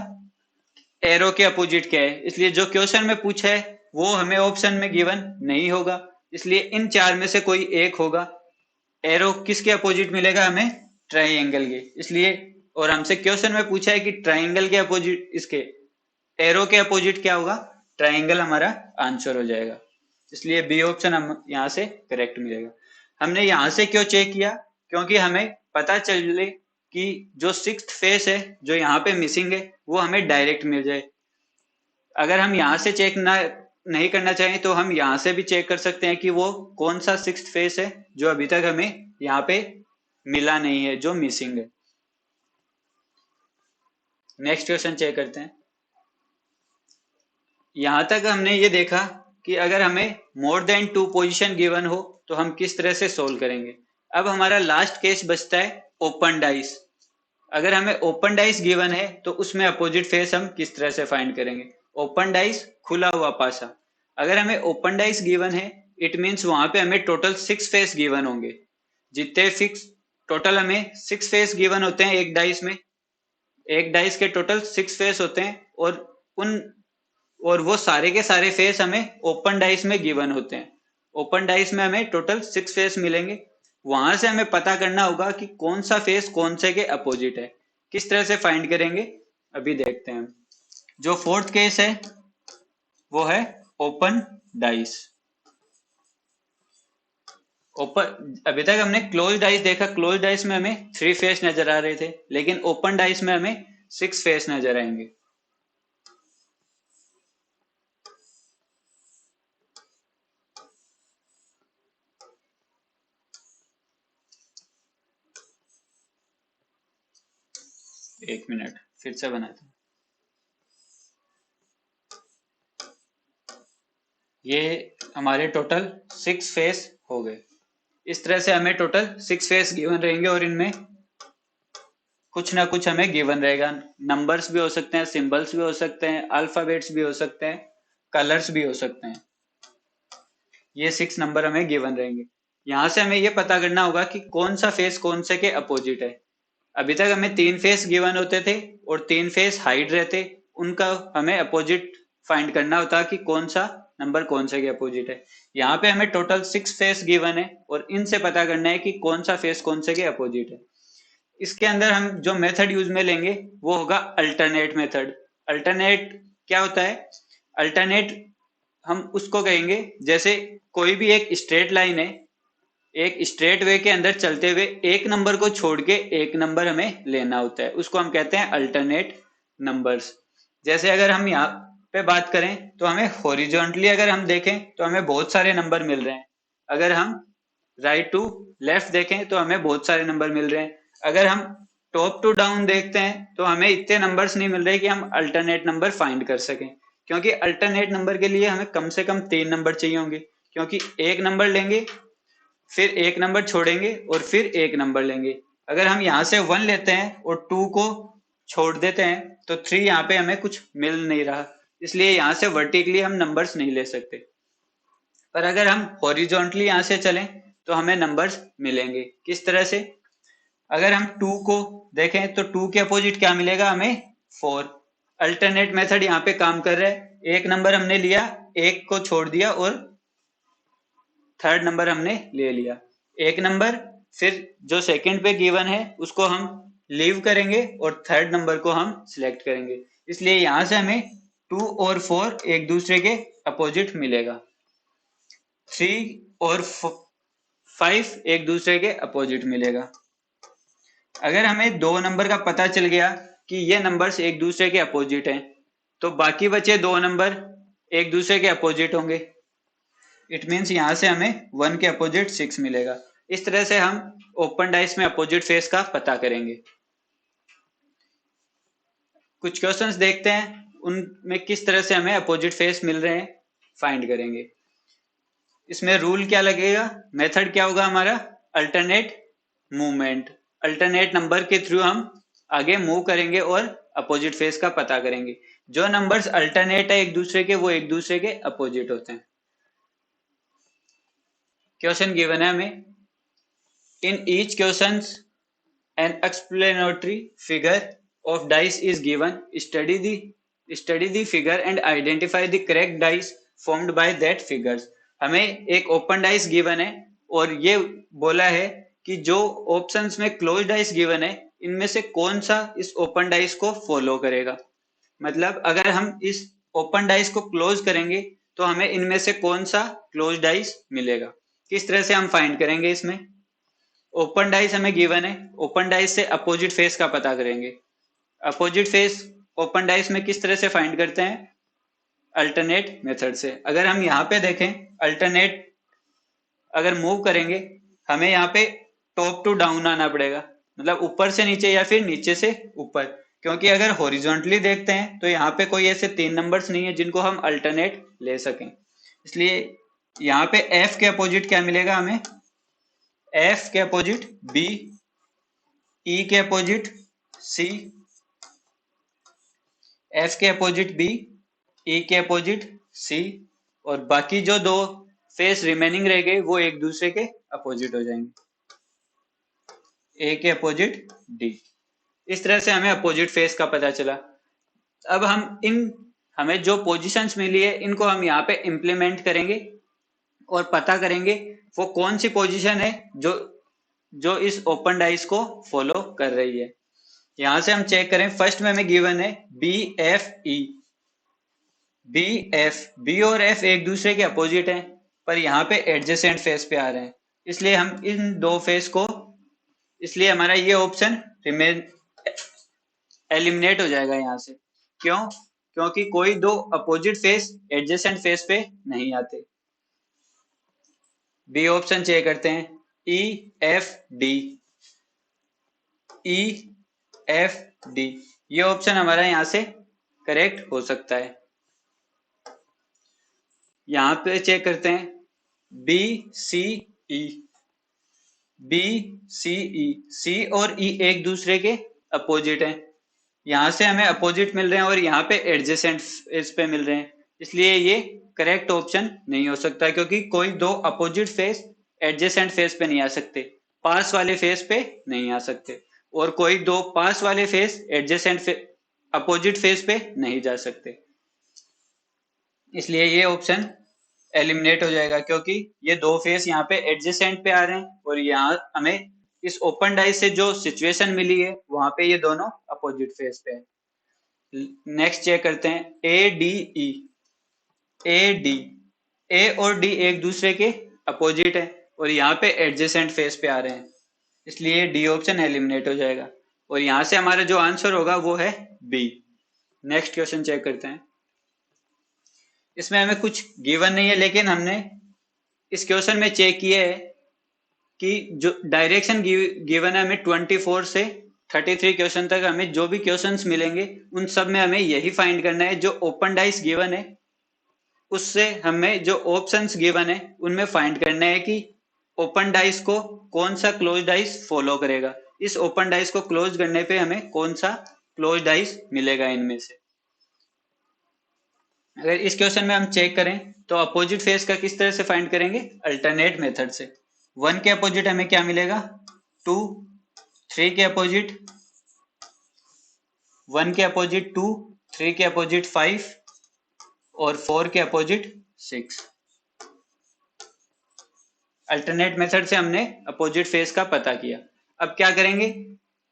एरो के अपोजिट क्या है, इसलिए जो क्वेश्चन में पूछा है वो हमें ऑप्शन में गिवन नहीं होगा, इसलिए इन 4 में से कोई एक होगा। एरो किसके अपोजिट मिलेगा? हमें ट्राइंगल के, इसलिए, और हमसे क्वेश्चन में पूछा है कि ट्राइंगल के अपोजिट, इसके एरो के अपोजिट क्या होगा? ट्राइंगल हमारा आंसर हो जाएगा, इसलिए बी ऑप्शन हम यहाँ से करेक्ट मिलेगा। हमने यहाँ से क्यों चेक किया? क्योंकि हमें पता चले कि जो सिक्स्थ फेस है जो यहाँ पे मिसिंग है वो हमें डायरेक्ट मिल जाए। अगर हम यहाँ से चेक नहीं करना चाहें तो हम यहाँ से भी चेक कर सकते हैं कि वो कौन सा सिक्स्थ फेस है जो अभी तक हमें यहाँ पे मिला नहीं है, जो मिसिंग है। नेक्स्ट क्वेश्चन चेक करते हैं। यहां तक हमने ये देखा कि अगर हमें मोर देन 2 पोजीशन गिवन हो तो हम किस तरह से सोल्व करेंगे। अब हमारा लास्ट केस बचता है ओपन डाइस। अगर हमें ओपन डाइस गिवन है तो उसमें अपोजिट फेस हम किस तरह से फाइंड करेंगे। ओपन डाइस, खुला हुआ पासा। अगर हमें ओपन डाइस गिवन है, इट मीन्स वहां पे हमें टोटल 6 फेस गिवन होंगे। जितने फिक्स टोटल हमें 6 फेस गिवन होते हैं एक डाइस में, एक डाइस के टोटल 6 फेस होते हैं, और वो सारे के सारे फेस हमें ओपन डाइस में गिवन होते हैं। ओपन डाइस में हमें टोटल 6 फेस मिलेंगे। वहां से हमें पता करना होगा कि कौन सा फेस कौन से के अपोजिट है। किस तरह से फाइंड करेंगे अभी देखते हैं। जो फोर्थ केस है वो है ओपन डाइस। ओपन, अभी तक हमने क्लोज डाइस देखा, क्लोज डाइस में हमें 3 फेस नजर आ रहे थे, लेकिन ओपन डाइस में हमें 6 फेस नजर आएंगे। एक मिनट, फिर से बनाते हैं। ये हमारे टोटल 6 फेस हो गए। इस तरह से हमें टोटल 6 फेस गिवन रहेंगे और इनमें कुछ ना कुछ हमें गिवन रहेगा। नंबर्स भी हो सकते हैं, सिंबल्स भी हो सकते हैं, अल्फाबेट्स भी हो सकते हैं, कलर्स भी हो सकते हैं। ये 6 नंबर हमें गिवन रहेंगे। यहाँ से हमें ये पता करना होगा कि कौन सा फेस कौन से के अपोजिट है। अभी तक हमें 3 फेस गिवन होते थे और 3 फेस हाइड रहते, उनका हमें अपोजिट फाइंड करना होता कि कौन सा नंबर कौन से के अपोजिट है। यहाँ पे हमें टोटल 6 फेस गिवन है और इनसे पता करना है कि कौन सा फेस कौन से के अपोजिट है। इसके अंदर हम जो मेथड यूज में लेंगे वो होगा अल्टरनेट मेथड। अल्टरनेट क्या होता है? अल्टरनेट हम उसको कहेंगे जैसे कोई भी एक स्ट्रेट लाइन है, एक स्ट्रेट वे के अंदर चलते हुए एक नंबर को छोड़ के एक नंबर हमें लेना होता है, उसको हम कहते हैं अल्टरनेट नंबर्स। जैसे अगर हम यहाँ पे बात करें तो हमें हॉरिजॉन्टली अगर हम देखें तो हमें बहुत सारे नंबर मिल रहे हैं। अगर हम राइट टू लेफ्ट देखें तो हमें बहुत सारे नंबर मिल रहे हैं। अगर हम टॉप टू डाउन देखते हैं तो हमें इतने नंबर्स नहीं मिल रहे कि हम अल्टरनेट नंबर फाइंड कर सकें, क्योंकि अल्टरनेट नंबर के लिए हमें कम से कम 3 नंबर चाहिए होंगे, क्योंकि एक नंबर लेंगे फिर एक नंबर छोड़ेंगे और फिर एक नंबर लेंगे। अगर हम यहाँ से 1 लेते हैं और 2 को छोड़ देते हैं तो 3 यहाँ पे हमें कुछ मिल नहीं रहा, इसलिए यहाँ से वर्टिकली हम नंबर्स नहीं ले सकते। पर अगर हम हॉरिजॉन्टली यहाँ से चलें तो हमें नंबर्स मिलेंगे। किस तरह से? अगर हम 2 को देखें तो 2 के अपोजिट क्या मिलेगा हमें? 4। अल्टरनेट मेथड यहाँ पे काम कर रहा है, एक नंबर हमने लिया, एक को छोड़ दिया और थर्ड नंबर हमने ले लिया। एक नंबर फिर जो सेकंड पे गिवन है उसको हम लीव करेंगे और थर्ड नंबर को हम सिलेक्ट करेंगे, इसलिए यहां से हमें 2 और 4 एक दूसरे के अपोजिट मिलेगा, 3 और 5 एक दूसरे के अपोजिट मिलेगा। अगर हमें दो नंबर का पता चल गया कि ये नंबर्स एक दूसरे के अपोजिट हैं तो बाकी बचे दो नंबर एक दूसरे के अपोजिट होंगे। इट मीन्स यहां से हमें 1 के अपोजिट 6 मिलेगा। इस तरह से हम ओपन डाइस में अपोजिट फेस का पता करेंगे। कुछ क्वेश्चंस देखते हैं उनमें किस तरह से हमें अपोजिट फेस मिल रहे हैं फाइंड करेंगे। इसमें रूल क्या लगेगा? मेथड क्या होगा हमारा? Alternate movement. अल्टरनेट नंबर के थ्रू हम आगे मूव करेंगे और अपोजिट फेस का पता करेंगे। जो नंबर्स अल्टरनेट है एक दूसरे के वो एक दूसरे के अपोजिट होते हैं। क्वेश्चन गिवन है हमें, in each questions an explanatory figure of dice is given. Study the figure and identify the correct dice formed by that figures. हमें एक ओपन डाइस गिवन है और ये बोला है कि जो ऑप्शंस में क्लोज डाइस गिवन है इनमें से कौन सा इस ओपन डाइस को फॉलो करेगा। मतलब अगर हम इस ओपन डाइस को क्लोज करेंगे तो हमें इनमें से कौन सा क्लोज डाइस मिलेगा। किस तरह से हम फाइंड करेंगे? इसमें ओपन डाइस हमें गिवन है, ओपन डाइस से अपोजिट फेस का पता करेंगे। अपोजिट फेस ओपन डाइस में किस तरह से फाइंड करते हैं? अल्टरनेट मेथड से। अगर हम यहाँ पे देखें अल्टरनेट अगर मूव करेंगे हमें यहाँ पे टॉप टू डाउन आना पड़ेगा, मतलब ऊपर से नीचे या फिर नीचे से ऊपर, क्योंकि अगर हॉरिजॉन्टली देखते हैं तो यहाँ पे कोई ऐसे 3 नंबर्स नहीं है जिनको हम अल्टरनेट ले सकें। इसलिए यहाँ पे एफ के अपोजिट क्या मिलेगा हमें? एफ के अपोजिट बी, ई के अपोजिट सी, एफ के अपोजिट बी, ई के अपोजिट सी, और बाकी जो दो फेस रिमेनिंग रह गए वो एक दूसरे के अपोजिट हो जाएंगे, ए के अपोजिट डी। इस तरह से हमें अपोजिट फेस का पता चला। अब हमें जो पोजीशंस मिली है इनको हम यहाँ पे इंप्लीमेंट करेंगे और पता करेंगे वो कौन सी पोजीशन है जो इस ओपन डाइस को फॉलो कर रही है। यहां से हम चेक करें, फर्स्ट में हमें गिवन है B F E. B F, B और एफ एक दूसरे के अपोजिट हैं पर यहाँ पे एडजेसेंट फेस पे आ रहे हैं, इसलिए हम इन दो फेस को, इसलिए हमारा ये ऑप्शन एलिमिनेट हो जाएगा यहाँ से। क्यों? क्योंकि कोई दो अपोजिट फेस एडजेसेंट फेस पे नहीं आते। बी ऑप्शन चेक करते हैं, E F D, E F D, ये ऑप्शन हमारा यहां से करेक्ट हो सकता है। यहां पे चेक करते हैं बी सी ई, बी सी ई, सी और ई एक दूसरे के अपोजिट हैं, यहां से हमें अपोजिट मिल रहे हैं और यहाँ पे एडजेसेंट फेस पे मिल रहे हैं, इसलिए ये करेक्ट ऑप्शन नहीं हो सकता, क्योंकि कोई दो अपोजिट फेस एडजेसेंट फेस पे नहीं आ सकते, पास वाले फेस पे नहीं आ सकते, और कोई दो पास वाले फेस एडजेसेंट अपोजिट फेस पे नहीं जा सकते, इसलिए ये ऑप्शन एलिमिनेट हो जाएगा, क्योंकि ये दो फेस यहाँ पे एडजेसेंट पे आ रहे हैं और यहाँ हमें इस ओपन डाइस से जो सिचुएशन मिली है वहां पे ये दोनों अपोजिट फेस पे है। नेक्स्ट चेक करते हैं A D E. A D, ए और डी एक दूसरे के अपोजिट है और यहाँ पे एडजेसेंट फेस पे आ रहे हैं, इसलिए डी ऑप्शन एलिमिनेट हो जाएगा और यहाँ से हमारा जो आंसर होगा वो है बी। नेक्स्ट क्वेश्चन चेक करते हैं। इसमें हमें कुछ गिवन नहीं है, लेकिन हमने इस क्वेश्चन में चेक किया है कि जो डायरेक्शन गिवन है हमें 24 से 33 क्वेश्चन तक, हमें जो भी क्वेश्चंस मिलेंगे उन सब में हमें यही फाइंड करना है, जो ओपन डाइस गिवन है उससे हमें जो ऑप्शंस गिवन है उनमें फाइंड करना है कि ओपन डाइस को कौन सा क्लोज डाइस फॉलो करेगा। इस ओपन डाइस को क्लोज करने पे हमें कौन सा क्लोज डाइस मिलेगा इनमें से। अगर इस क्वेश्चन में हम चेक करें तो अपोजिट फेस का किस तरह से फाइंड करेंगे, अल्टरनेट मेथड से। 1 के अपोजिट हमें क्या मिलेगा 2, 3 के अपोजिट 1 के अपोजिट 2, 3 के अपोजिट 5 और 4 के अपोजिट 6। अल्टरनेट मेथड से हमने अपोजिट फेस का पता किया। अब क्या करेंगे,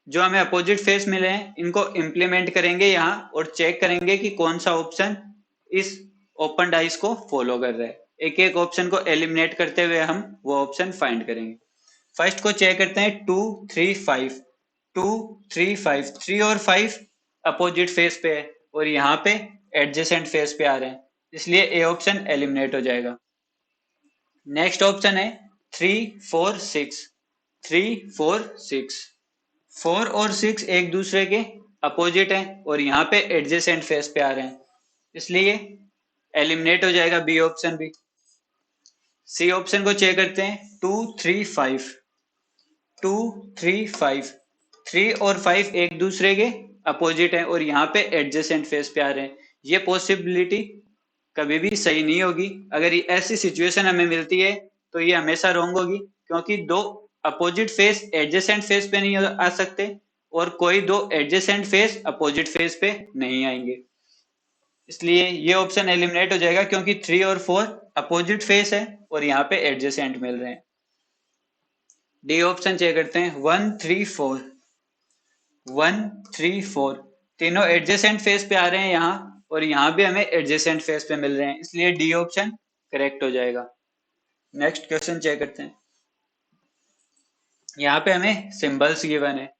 जो हमें अपोजिट फेस मिले हैं इनको इम्प्लीमेंट करेंगे यहाँ और चेक करेंगे कि कौन सा ऑप्शन इस ओपन डाइस को फॉलो कर रहा है। एक एक ऑप्शन को एलिमिनेट करते हुए हम वो ऑप्शन फाइंड करेंगे। फर्स्ट को चेक करते हैं 2, 3, 5। 2, 3, 5, 3 और 5 अपोजिट फेस पे है और यहाँ पे एडजेसेंट फेस पे आ रहे हैं, इसलिए ए ऑप्शन एलिमिनेट हो जाएगा। नेक्स्ट ऑप्शन है 3, 4, 6। 3, 4, 6, 4 और 6 एक दूसरे के अपोजिट हैं और यहाँ पे एडजेसेंट फेस पे आ रहे हैं, इसलिए एलिमिनेट हो जाएगा बी ऑप्शन भी। सी ऑप्शन को चेक करते हैं 2, 3, 5। 2, 3, 5, 3 और 5 एक दूसरे के अपोजिट हैं और यहाँ पे एडजेसेंट फेस पे आ रहे हैं। ये पॉसिबिलिटी कभी भी सही नहीं होगी। अगर ऐसी सिचुएशन हमें मिलती है तो ये हमेशा रॉन्ग होगी, क्योंकि दो अपोजिट फेस एडजेसेंट फेस पे नहीं आ सकते और कोई दो एडजेसेंट फेस अपोजिट फेस पे नहीं आएंगे, इसलिए ये ऑप्शन एलिमिनेट हो जाएगा, क्योंकि 3 और 4 अपोजिट फेस है और यहाँ पे एडजेसेंट मिल रहे हैं। डी ऑप्शन चेक करते हैं 1, 3, 4। 1, 3, 4 तीनों एडजेसेंट फेस पे आ रहे हैं यहाँ और यहाँ भी हमें एडजेसेंट फेस पे मिल रहे हैं, इसलिए डी ऑप्शन करेक्ट हो जाएगा। नेक्स्ट क्वेश्चन चेक करते हैं। यहाँ पे हमें सिंबल्स गिवन है।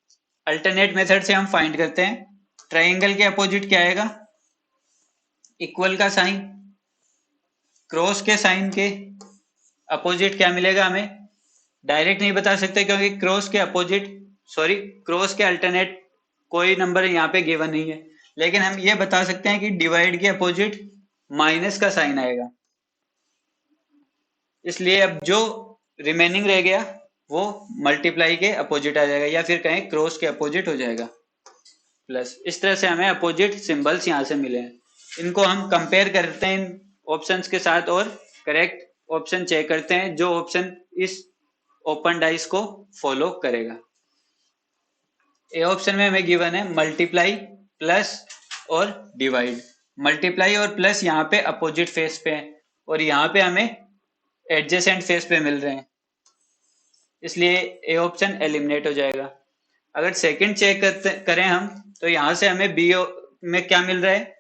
अल्टरनेट मेथड से हम फाइंड करते हैं। ट्राइंगल के अपोजिट क्या आएगा, इक्वल का साइन। क्रॉस के साइन के अपोजिट क्या मिलेगा, हमें डायरेक्ट नहीं बता सकते, क्योंकि क्रॉस के अपोजिट क्रॉस के अल्टरनेट कोई नंबर यहाँ पे गिवन नहीं है, लेकिन हम ये बता सकते हैं कि डिवाइड के अपोजिट माइनस का साइन आएगा, इसलिए अब जो रिमेनिंग रह गया वो मल्टीप्लाई के अपोजिट आ जाएगा, या फिर कहें क्रॉस के अपोजिट हो जाएगा प्लस। इस तरह से हमें अपोजिट सिंबल्स यहाँ से मिले हैं, इनको हम कंपेयर करते हैं इन ऑप्शंस के साथ और करेक्ट ऑप्शन चेक करते हैं जो ऑप्शन इस ओपन डाइस को फॉलो करेगा। ए ऑप्शन में हमें गिवन है मल्टीप्लाई, प्लस और डिवाइड। मल्टीप्लाई और प्लस यहाँ पे अपोजिट फेस पे है और यहाँ पे हमें एडजेसेंट फेस पे मिल रहे हैं, इसलिए ए ऑप्शन एलिमिनेट हो जाएगा। अगर सेकंड चेक करें हम तो यहाँ से हमें बी में क्या मिल रहा है,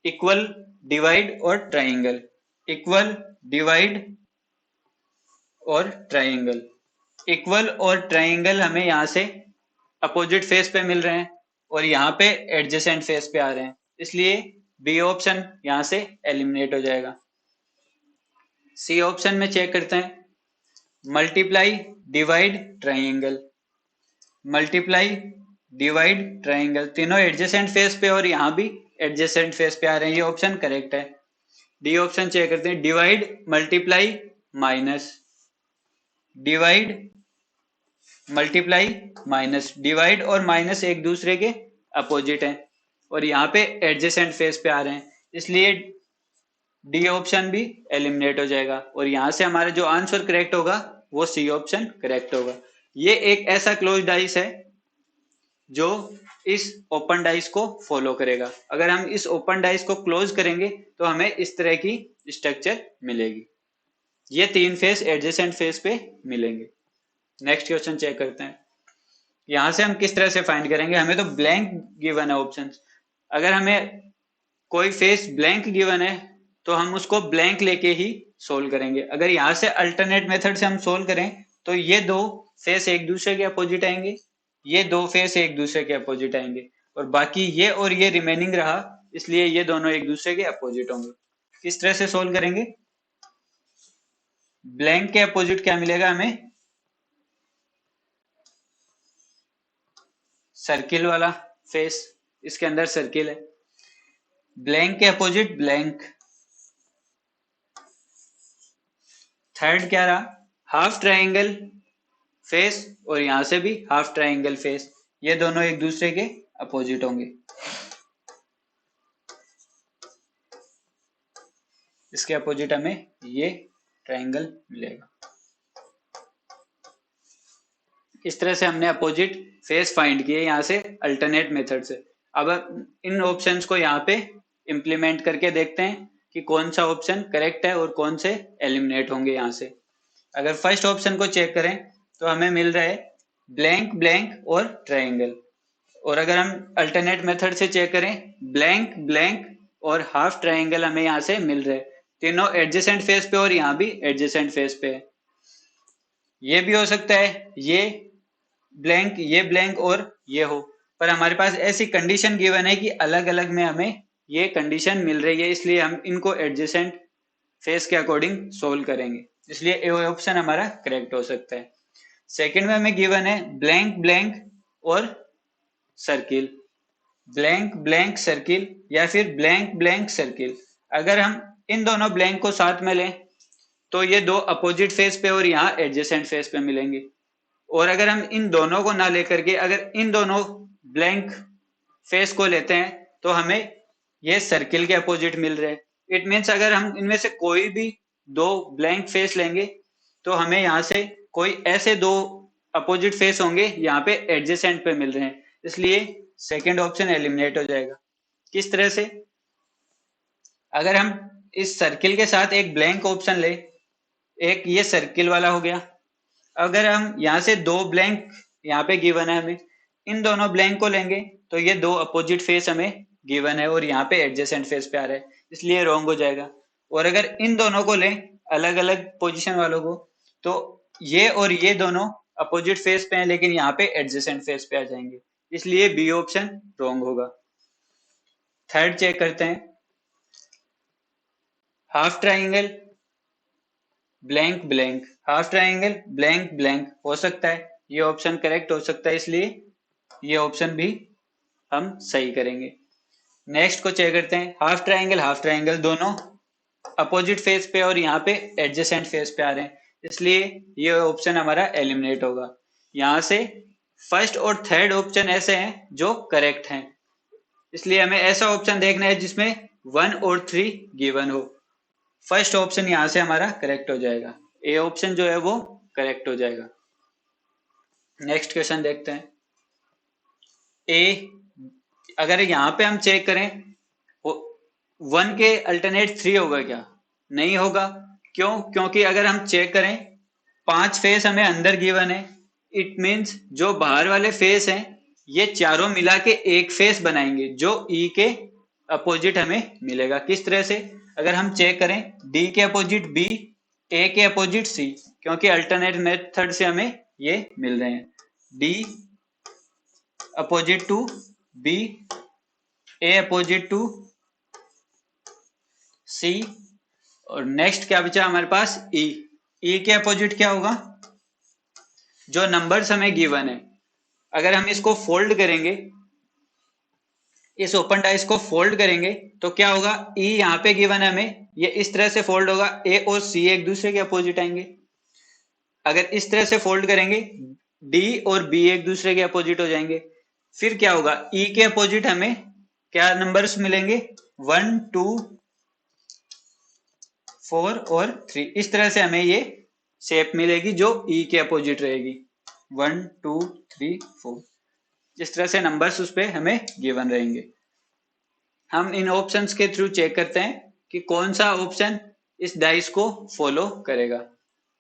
इक्वल, डिवाइड और ट्राइंगल। इक्वल, डिवाइड और ट्राइंगल। इक्वल और ट्राइंगल हमें यहाँ से अपोजिट फेस पे मिल रहे हैं और यहाँ पे एडजेसेंट फेस पे आ रहे हैं, इसलिए बी ऑप्शन यहाँ से एलिमिनेट हो जाएगा। सी ऑप्शन में चेक करते हैं। Multiply, divide, triangle. Multiply, divide, triangle तीनों एडजेसेंट फेस पे और यहाँ भी एडजेसेंट फेस पे आ रहे हैं, ये ऑप्शन करेक्ट है। डी ऑप्शन चेक करते हैं। Divide, multiply, minus. Divide, multiply, minus. Divide और माइनस एक दूसरे के अपोजिट हैं और यहाँ पे एडजेसेंट फेस पे आ रहे हैं, इसलिए डी ऑप्शन भी एलिमिनेट हो जाएगा और यहाँ से हमारा जो आंसर करेक्ट होगा वो सी ऑप्शन करेक्ट होगा। ये एक ऐसा क्लोज डाइस है जो इस ओपन डाइस को फॉलो करेगा। अगर हम इस ओपन डाइस को क्लोज करेंगे तो हमें इस तरह की स्ट्रक्चर मिलेगी। ये 3 फेस एडजेसेंट फेस पे मिलेंगे। नेक्स्ट क्वेश्चन चेक करते हैं। यहां से हम किस तरह से फाइंड करेंगे, हमें तो ब्लैंक गिवन है ऑप्शन। अगर हमें कोई फेस ब्लैंक गिवन है तो हम उसको ब्लैंक लेके ही सोल्व करेंगे। अगर यहाँ से अल्टरनेट मेथड से हम सोल्व करें तो ये दो फेस एक दूसरे के अपोजिट आएंगे, ये दो फेस एक दूसरे के अपोजिट आएंगे, और बाकी ये और ये रिमेनिंग रहा, इसलिए ये दोनों एक दूसरे के अपोजिट होंगे। किस तरह से सोल्व करेंगे, ब्लैंक के अपोजिट क्या मिलेगा हमें, सर्किल वाला फेस, इसके अंदर सर्किल है। ब्लैंक के अपोजिट ब्लैंक। थर्ड क्या रहा, हाफ ट्राइंगल फेस, और यहां से भी हाफ ट्राइंगल फेस, ये दोनों एक दूसरे के अपोजिट होंगे। इसके अपोजिट हमें ये ट्राइंगल मिलेगा। इस तरह से हमने अपोजिट फेस फाइंड किए यहाँ से अल्टरनेट मेथड से। अब इन ऑप्शंस को यहाँ पे इम्प्लीमेंट करके देखते हैं कि कौन सा ऑप्शन करेक्ट है और कौन से एलिमिनेट होंगे यहाँ से। अगर फर्स्ट ऑप्शन को चेक करें तो हमें मिल रहा है ब्लैंक ब्लैंक और ट्राइंगल, और अगर हम अल्टरनेट मेथड से चेक करें ब्लैंक ब्लैंक और हाफ ट्राइंगल हमें यहाँ से मिल रहे हैं। तीनों एडजेसेंट फेस पे और यहाँ भी एडजेसेंट फेस पे है। ये भी हो सकता है ये ब्लैंक और ये हो, पर हमारे पास ऐसी कंडीशन गिवन है कि अलग अलग में हमें ये कंडीशन मिल रही है, इसलिए हम इनको एडजेसेंट फेस के अकॉर्डिंग सोल्व करेंगे, इसलिए ए ऑप्शन हमारा करेक्ट हो सकता है। सेकंड में हमें गिवन है ब्लैंक ब्लैंक और सर्किल, ब्लैंक ब्लैंक सर्किल या फिर ब्लैंक ब्लैंक सर्किल। अगर हम इन दोनों ब्लैंक को साथ में लें तो ये दो अपोजिट फेस पे और यहाँ एडजेसेंट फेस पे मिलेंगे, और अगर हम इन दोनों को ना लेकर के अगर इन दोनों ब्लैंक फेस को लेते हैं तो हमें ये सर्किल के अपोजिट मिल रहे हैं। इट मीन्स अगर हम इनमें से कोई भी दो ब्लैंक फेस लेंगे तो हमें यहाँ से कोई ऐसे दो अपोजिट फेस होंगे यहाँ पे एडजेसेंट पे मिल रहे हैं, इसलिए सेकेंड ऑप्शन एलिमिनेट हो जाएगा। किस तरह से, अगर हम इस सर्किल के साथ एक ब्लैंक ऑप्शन ले, एक ये सर्किल वाला हो गया, अगर हम यहाँ से दो ब्लैंक यहाँ पे गिवन है हमें, इन दोनों ब्लैंक को लेंगे तो ये दो अपोजिट फेस हमें गिवन है और यहाँ पे एडजेसेंट फेस पे आ रहा है, इसलिए रॉन्ग हो जाएगा। और अगर इन दोनों को लें अलग अलग पोजीशन वालों को तो ये और ये दोनों अपोजिट फेस पे हैं लेकिन यहाँ पे एडजेसेंट फेस पे आ जाएंगे, इसलिए बी ऑप्शन रॉन्ग होगा। थर्ड चेक करते हैं, half triangle blank blank, half triangle blank blank हो सकता है, ये ऑप्शन करेक्ट हो सकता है, इसलिए ये ऑप्शन भी हम सही करेंगे। नेक्स्ट को चेक करते हैं, हाफ ट्राइंगल दोनों अपोजिट फेस पे और यहाँ पे एडजेसेंट फेस पे आ रहे हैं, इसलिए ये ऑप्शन हमारा एलिमिनेट होगा। यहाँ से फर्स्ट और थर्ड ऑप्शन ऐसे हैं जो करेक्ट हैं, इसलिए हमें ऐसा ऑप्शन देखना है जिसमें 1 और 3 गिवन हो। फर्स्ट ऑप्शन यहाँ से हमारा करेक्ट हो जाएगा, ए ऑप्शन जो है वो करेक्ट हो जाएगा। नेक्स्ट क्वेश्चन देखते हैं। ए, अगर यहाँ पे हम चेक करें 1 के अल्टरनेट 3 होगा क्या, नहीं होगा। क्यों, क्योंकि अगर हम चेक करें 5 फेस हमें अंदर गिवन है, इट मीन्स जो बाहर वाले फेस हैं ये चारों मिला के एक फेस बनाएंगे जो ई के अपोजिट हमें मिलेगा। किस तरह से, अगर हम चेक करें डी के अपोजिट बी, ए के अपोजिट सी, क्योंकि अल्टरनेट मेथड से हमें ये मिल रहे हैं, D opposite to B, A opposite to C, और नेक्स्ट क्या बचा हमारे पास ई, ई के अपोजिट क्या होगा, जो नंबर्स हमें गिवन है अगर हम इसको फोल्ड करेंगे, इस ओपन डाइस को फोल्ड करेंगे तो क्या होगा, ई यहाँ पे गिवन है हमें, ये इस तरह से फोल्ड होगा, ए और सी एक दूसरे के अपोजिट आएंगे। अगर इस तरह से फोल्ड करेंगे डी और बी एक दूसरे के अपोजिट हो जाएंगे। फिर क्या होगा, ई के अपोजिट हमें क्या नंबर्स मिलेंगे, 1 2 4 और 3, इस तरह से हमें ये शेप मिलेगी जो ई के अपोजिट रहेगी, 1 2 3 4, इस तरह से नंबर्स उस पे हमें गिवन रहेंगे। हम इन ऑप्शंस के थ्रू चेक करते हैं कि कौन सा ऑप्शन इस डाइस को फॉलो करेगा।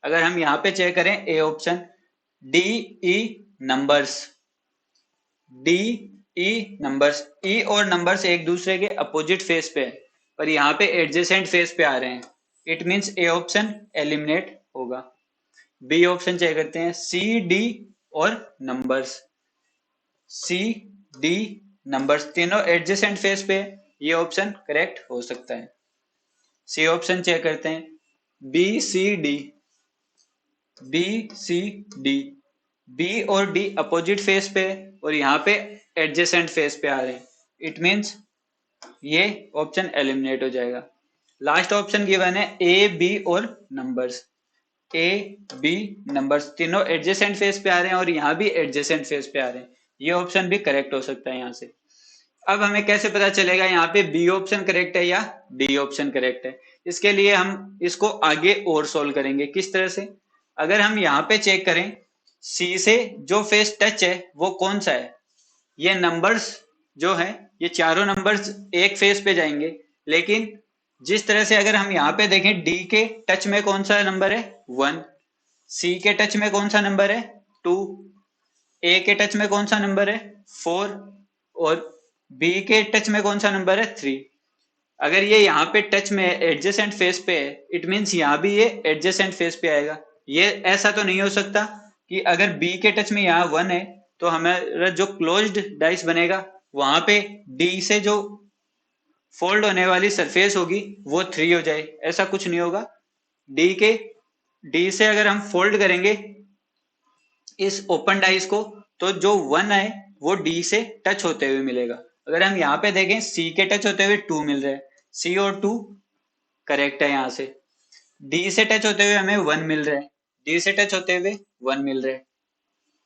अगर हम यहाँ पे चेक करें A option, D E numbers, D E numbers, E और नंबर्स एक दूसरे के अपोजिट फेस पे है और यहाँ पे एडजेसेंट फेस पे आ रहे हैं, it means A option eliminate होगा। बी ऑप्शन चेक करते हैं, सी डी और नंबर्स, सी डी नंबर्स तीनों एडजेसेंट फेस पे है, ये ऑप्शन करेक्ट हो सकता है। सी ऑप्शन चेक करते हैं, B C D, B C D, B और डी अपोजिट फेस पे है और यहाँ पे एडजेसेंट फेस पे आ रहे हैं, इट मींस ये ऑप्शन एलिमिनेट हो जाएगा। लास्ट ऑप्शन गिवन है ए बी और नंबर्स, ए बी नंबर्स तीनों एडजेसेंट फेस पे आ रहे हैं और यहाँ भी एडजेसेंट फेस पे आ रहे हैं, ये ऑप्शन भी करेक्ट हो सकता है यहाँ से। अब हमें कैसे पता चलेगा यहाँ पे बी ऑप्शन करेक्ट है या डी ऑप्शन करेक्ट है? इसके लिए हम इसको आगे और सोल्व करेंगे। किस तरह से? अगर हम यहाँ पे चेक करें, सी से जो फेस टच है वो कौन सा है? ये नंबर्स जो है, ये चारों नंबर्स एक फेस पे जाएंगे, लेकिन जिस तरह से अगर हम यहाँ पे देखें, डी के टच में कौन सा नंबर है? 1, सी के टच में कौन सा नंबर है? 2, ए के टच में कौन सा नंबर है? 4 और बी के टच में कौन सा नंबर है? 3। अगर ये यहाँ पे टच में एडजेसेंट फेस पे है, इट मींस यहाँ भी ये एडजेसेंट फेस पे आएगा। ये ऐसा तो नहीं हो सकता कि अगर बी के टच में यहाँ 1 है तो हमारा जो क्लोज्ड डाइस बनेगा वहां पे डी से जो फोल्ड होने वाली सरफेस होगी वो 3 हो जाए, ऐसा कुछ नहीं होगा। डी से अगर हम फोल्ड करेंगे इस ओपन डाइस को तो जो 1 है वो डी से टच होते हुए मिलेगा। अगर हम यहाँ पे देखें, सी के टच होते हुए 2 मिल रहा है, सी और 2 करेक्ट है यहाँ से। डी से टच होते हुए हमें 1 मिल रहा है, डी से टच होते हुए 1 मिल रहा है।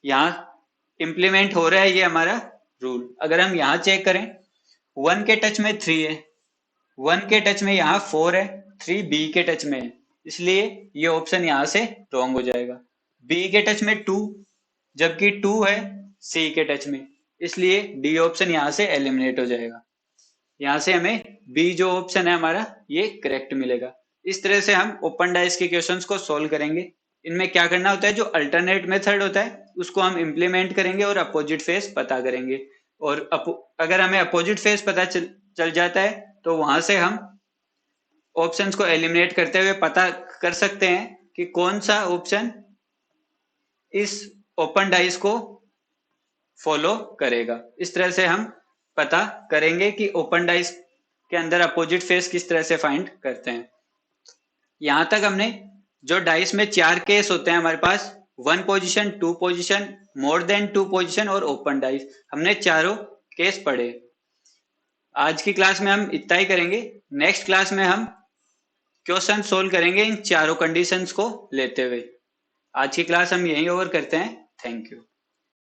यहाँ इंप्लीमेंट हो रहा है ये हमारा रूल। अगर हम यहाँ चेक करें, 1 के टच में 3 है, 1 के टच में यहाँ 4 है, 3 बी के टच में है, इसलिए ये ऑप्शन यहाँ से रॉन्ग हो जाएगा। बी के टच में 2 जबकि 2 है सी के टच में, इसलिए डी ऑप्शन यहाँ से एलिमिनेट हो जाएगा। यहाँ से हमें बी जो ऑप्शन है हमारा ये करेक्ट मिलेगा। इस तरह से हम ओपन डाइस के क्वेश्चंस को सोल्व करेंगे। इनमें क्या करना होता है, जो अल्टरनेट मेथड होता है उसको हम इम्प्लीमेंट करेंगे और अपोजिट फेस पता करेंगे। और अगर हमें अपोजिट फेस पता चल जाता है तो वहां से हम ऑप्शंस को एलिमिनेट करते हुए पता कर सकते हैं कि कौन सा ऑप्शन इस ओपन डाइस को फॉलो करेगा। इस तरह से हम पता करेंगे कि ओपन डाइस के अंदर अपोजिट फेस किस तरह से फाइंड करते हैं। यहां तक हमने जो डाइस में 4 केस होते हैं हमारे पास, 1 position, 2 position, more than 2 position और ओपन डाइस, हमने चारों केस पढ़े। आज की क्लास में हम इतना ही करेंगे। नेक्स्ट क्लास में हम क्वेश्चन सोल्व करेंगे इन चारों कंडीशंस को लेते हुए। आज की क्लास हम यहीं ओवर करते हैं। Thank you.